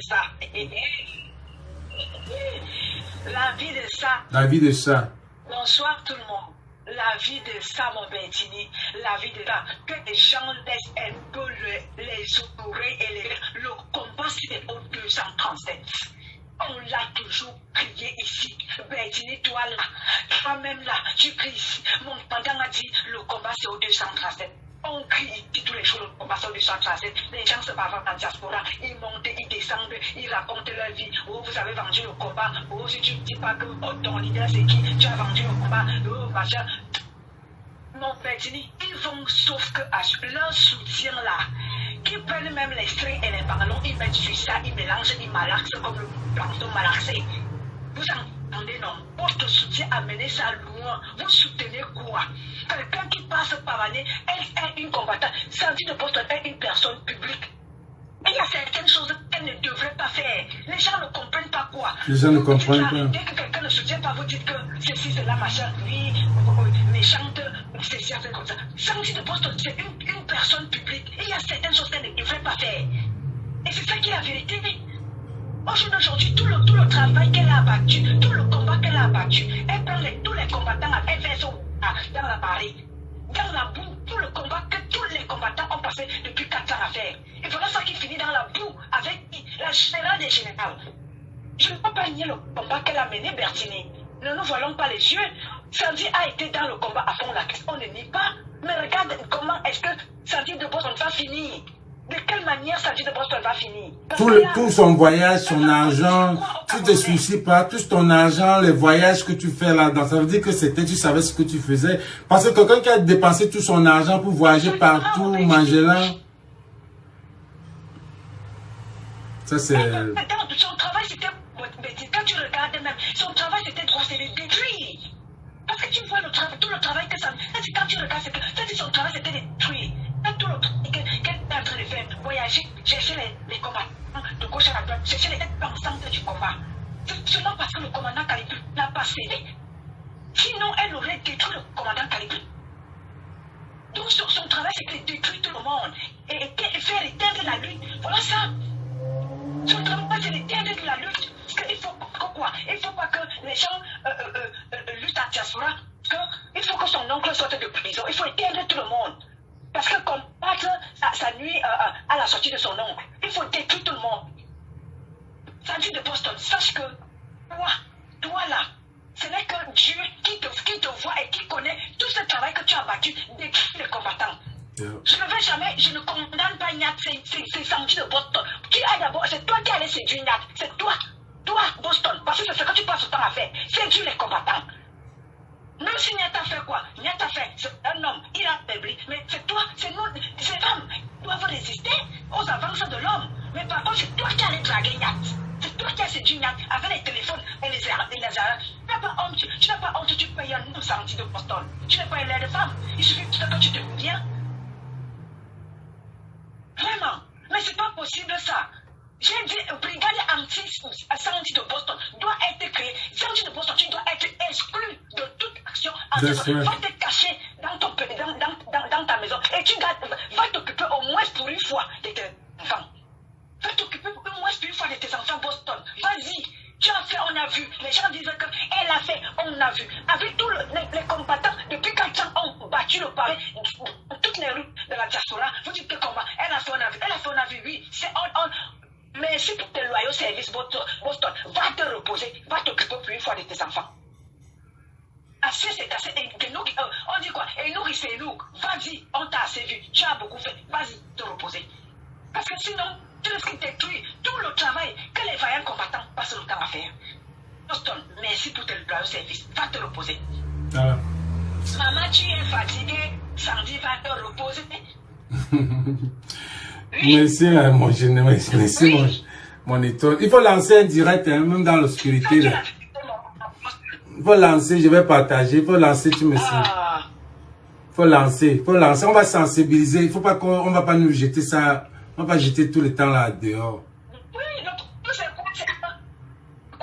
La vie de ça. Bonsoir tout le monde. La vie de ça, mon Bertini. La vie de ça. Que les gens laissent un peu les oreilles et le combat, c'est au 237. On l'a toujours crié ici. Bertini, toi là, toi-même là, tu cries ici. Mon pendant a dit, le combat c'est au 237. On crie ici tous les jours, le combat c'est au 237. Les gens se battent en diaspora, ils montent, ils descendent, ils racontent leur vie. Oh, vous avez vendu le combat. Oh, si tu ne dis pas que ton leader c'est qui, tu as vendu le combat. Oh, machin. Mon Bertini, ils vont sauf que à leur soutien là, qui prennent même les strings et les ballons, ils mettent sur ça, ils mélangent, ils malaxent comme le plancton malaxé. Vous entendez, non? Votre soutien a mené ça loin. Vous soutenez quoi? Quelqu'un qui passe par année, elle est une combattante. Sandy de Boston est une personne publique. Et il y a certaines choses qu'elle ne devrait pas faire. Les gens ne comprennent pas quoi. Les gens ne comprennent pas. Dès que quelqu'un ne soutient pas, vous dites que ceci, cela, machin, oui, méchante, c'est comme ça. Sandy de Boston, c'est une personne publique. Et il y a certaines choses qu'elle ne devrait pas faire. Et c'est ça qui est la vérité. Aujourd'hui, tout le travail qu'elle a abattu, tout le combat qu'elle a abattu, elle prend tous les combattants, elle fait ça dans la Paris, dans la boue, tout le combat que tous les combattants ont passé depuis 4 ans à faire. Et voilà ça qui finit dans la boue avec la générale des générales. Je ne peux pas nier le combat qu'elle a mené, Bertini. Ne nous voilons pas les yeux. Sandy a été dans le combat à fond la caisse, on ne nie pas. Mais regarde comment est-ce que Sandy de Boston va finir. De quelle manière Sandy de Boston va finir? Tout son voyage, son argent, tu te soucies pas, tout ton argent, les voyages que tu fais là-dedans, ça veut dire que tu savais ce que tu faisais. Parce que quelqu'un qui a dépensé tout son argent pour voyager partout, manger là. Ça, c'est... Son travail, c'était... Quand tu regardes même, son travail, c'était de les détruire. Parce que tu vois tout le travail que ça... Quand tu regardes, c'est son travail, c'était de détruire. Tout le travail qu'elle est en train de faire, voyager, chercher les combattants de gauche à droite, chercher les têtes pensantes du combat. C'est seulement parce que le commandant Kalibri n'a pas cédé. Sinon, elle aurait détruit le commandant Kalibri. Donc, son travail, c'est de détruire tout le monde et faire éteindre la lutte. Voilà ça. Son travail, c'est d'éteindre la lutte. Parce qu'il faut quoi? Il ne faut pas que les gens luttent à diaspora. Il faut que son oncle sorte de prison. Il faut éteindre tout le monde. Parce que combattre, ça nuit à la sortie de son oncle. Il faut détruire tout le monde. Sandy de Boston, sache que toi là, ce n'est que Dieu qui te voit et qui connaît tout ce travail que tu as battu, détruire les combattants. Yeah. Je ne condamne pas Nyat, c'est Sandy de Boston. C'est toi qui allais séduire Nyat, c'est toi, Boston, parce que c'est ce que tu passes ton temps à faire, séduire les combattants. Même si Nyat a fait quoi? Nyat a fait, c'est un homme, il a faibli, mais c'est toi, c'est nous, ces femmes doivent résister aux avances de l'homme. Mais par contre, c'est toi qui allais draguer Nyat. C'est toi qui as séduit Nyat avec les téléphones et les armes. Tu n'as pas honte, tu payes un homme Sandy de Boston. Tu n'es pas une de femme. Il suffit que tu te viens. Vraiment. Mais c'est pas possible ça. J'ai dit, brigade anti-Sandy de Boston doit être créée. Sandy de Boston, tu dois être exclu de toute action. Va te cacher dans ta maison et tu vas t'occuper au moins pour une fois de tes enfants. Va t'occuper au moins une fois de tes enfants Boston. Vas-y. Tu as fait, on a vu. Les gens disent qu'elle a fait, on a vu. Avec tous les combattants, depuis 4 ans, ont battu le pavé dans toutes les rues de la diaspora. Vous dites que comment? Elle a fait, on a vu. Elle a fait, on a vu, oui. Merci pour tes loyaux services, Boston. Va te reposer. Va t'occuper pour une fois de tes enfants. Assez, c'est assez. On dit quoi? Et nous. Vas-y, on t'a assez vu. Tu as beaucoup fait. Vas-y, te reposer. Parce que sinon, tu risques de détruire tout le travail que les vaillants combattants passent le temps à faire. Boston, merci pour tes loyaux services. Va te reposer. Voilà. Maman, tu es fatiguée. Sandy va te reposer. Oui. Merci, mon jeune. Merci, oui. mon étoile. Il faut lancer un direct, hein, même dans l'obscurité. Il faut lancer, je vais partager. Il faut lancer, tu me suis. Il faut lancer. On va sensibiliser. Il faut pas qu'on va pas nous jeter ça. On va pas jeter tout le temps là dehors. Oui,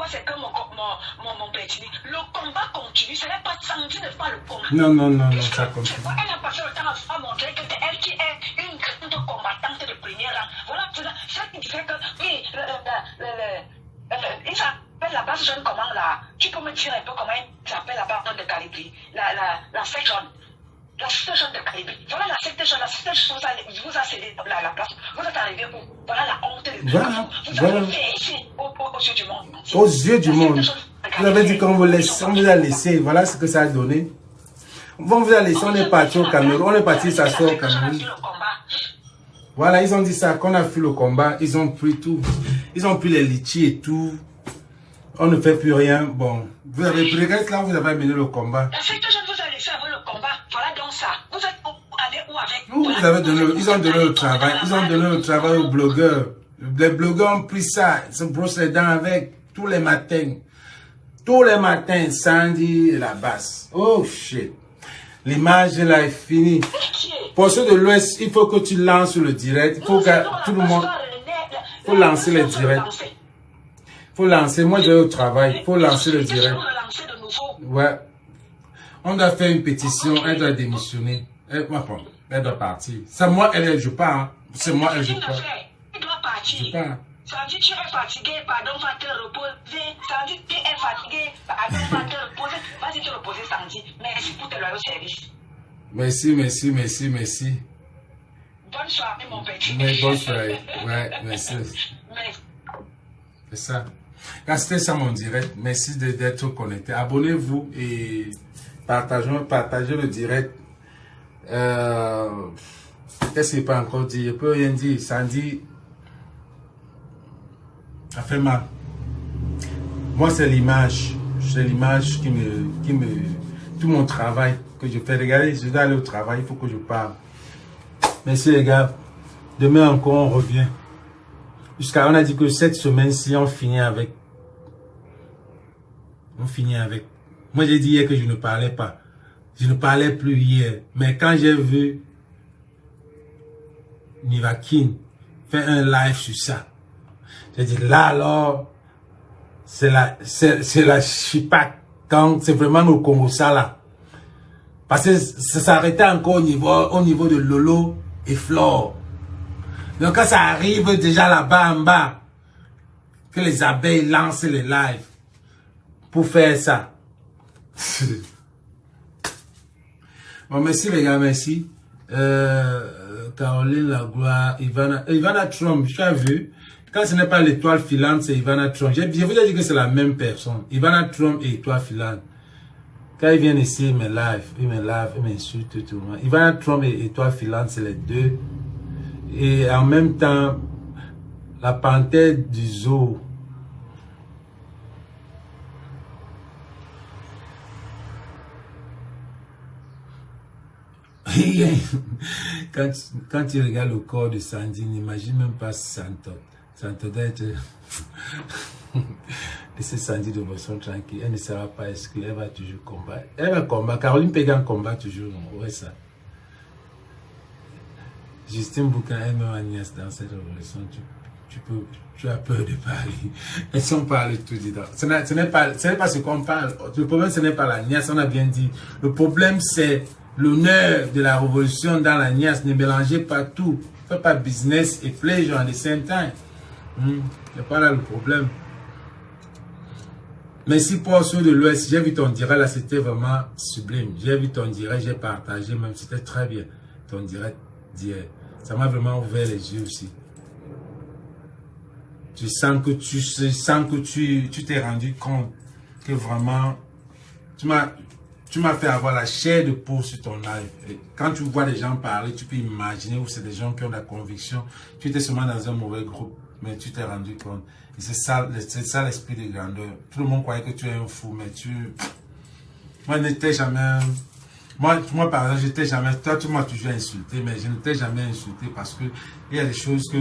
c'est comme mon petit. Le combat continue. Ce n'est pas Sandy ne pas le combat. Non, ça continue. Elle a passé le temps à montrer que c'est elle qui est une grande combattante de premier rang. Voilà, ça qui fait que oui, il s'appelle la base jaune comment là? Tu peux me dire un peu comment il s'appelle la base de Kalibri? La secte jaune. La secte jaune de Kalibri. Voilà la secte jaune. La secte jaune vous a cédé la place. Vous êtes arrivé où? Voilà la honte. Vous avez fait ici aux yeux du monde. Aux yeux du monde. Vous avez dit qu'on vous a laissé. Voilà ce que ça a donné. On vous a laissé. On est parti au Cameroun. On est parti s'asseoir au Cameroun. Voilà, ils ont dit ça. Quand on a fait le combat, ils ont pris tout. Ils ont pris les litchis et tout. On ne fait plus rien. Bon, vous avez pris là, vous avez mené le combat. La secte jeune vous a laissé avoir le combat. Voilà donc ça. Vous êtes allé où avec? Vous avez donné, ils ont donné le travail. Ils ont donné le travail aux blogueurs. Les blogueurs ont pris ça. Ils se brossent les dents avec tous les matins. Tous les matins, Sandy et la basse. Oh shit. L'image là est finie. Pour ceux de l'Ouest, il faut que tu lances le direct. Il faut que tout le monde. Il faut lancer le direct. Il faut lancer. Moi, je vais au travail. Il faut lancer le direct. Ouais. On doit faire une pétition. Elle doit démissionner. Elle doit partir. C'est moi, elle joue pas. Hein. C'est moi, elle joue pas. Elle doit partir. Sandy, tu es fatigué, pardon, va te reposer. Sandy, tu es fatigué, pardon, va te reposer. Vas-y te reposer, Sandy. Merci pour tes loyaux services. Merci. Bonne soirée, mon petit. Mais bonne soirée. Ouais, merci. C'est ça. C'était ça mon direct. Merci d'être connecté. Abonnez-vous et partagez le direct. Qu'est-ce qu'il peut encore dire? Je peux rien dire. Sandy. Ça fait mal. Moi, c'est l'image. C'est l'image qui me... Tout mon travail que je fais. Regardez, je dois aller au travail. Il faut que je parle. Merci les gars. Demain encore, on revient. Jusqu'à, on a dit que cette semaine-ci, on finit avec. Moi, j'ai dit hier que je ne parlais pas. Je ne parlais plus hier. Mais quand j'ai vu Nivakin faire un live sur ça, j'ai dit là alors, c'est la chipac. Quand c'est vraiment au Congo ça là. Parce que ça s'arrêtait encore au niveau de Lolo et Flore. Donc quand ça arrive déjà là-bas en bas, que les abeilles lancent les lives pour faire ça. Bon, merci les gars, merci. Caroline Lagloire, Ivana Trump, tu as vu? Quand ce n'est pas l'étoile filante, c'est Ivana Trump. Je vous ai dit que c'est la même personne. Ivana Trump et étoile filante. Quand ils viennent ici, ils m'insultent tout le monde. Ivana Trump et étoile filante, c'est les deux. Et en même temps, la panthère du zoo. Quand tu regardes le corps de Sandy, n'imagine même pas Santo doit être... Laissez Sandy de façon tranquille. Elle ne sera pas exclue. Elle va toujours combattre. Elle va combattre. Caroline Pégan combat toujours. Ouais, ça. Justine Boucan est même Agnès dans cette révolution. Tu as peur de parler. Et si on parle tout dedans. Ce n'est pas ce qu'on parle. Le problème, ce n'est pas l'Agnès. On a bien dit. Le problème, c'est l'honneur de la révolution dans l'Agnès. Ne mélangez pas tout. Faites pas business et pleasure at the same time. C'est pas là le problème. Merci pour ceux de l'Ouest. J'ai vu ton direct là, c'était vraiment sublime. J'ai vu ton direct, j'ai partagé même, c'était très bien. Ton direct d'hier. Ça m'a vraiment ouvert les yeux aussi. Tu sens que tu t'es rendu compte que vraiment tu m'as fait avoir la chair de peau sur ton live. Et quand tu vois des gens parler, tu peux imaginer où c'est des gens qui ont de la conviction. Tu étais seulement dans un mauvais groupe, mais tu t'es rendu compte. Et c'est ça l'esprit de grandeur. Tout le monde croyait que tu es un fou, mais moi, je n'étais jamais... Moi, par exemple, j'étais jamais... Toi, tu m'as toujours insulté, mais je ne t'ai jamais insulté parce que il y a des choses que...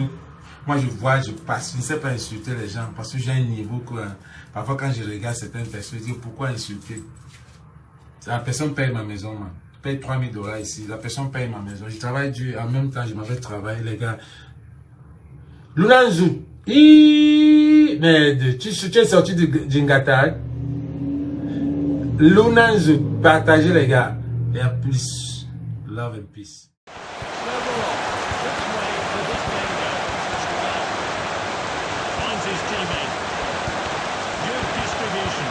Moi, je vois, je passe. Je ne sais pas insulter les gens parce que j'ai un niveau que... Parfois, quand je regarde certaines personnes, je dis, pourquoi insulter? La personne paye ma maison, man. Je paye 3 000 $ ici. La personne paye ma maison. Je travaille dur. En même temps, je m'avais travaillé, les gars. Lunanzu. Merde. Tu es sorti de Ngata. Lunanzu. Partagez, les gars. Et à plus. Love and peace. Finds his teammate. Good distribution.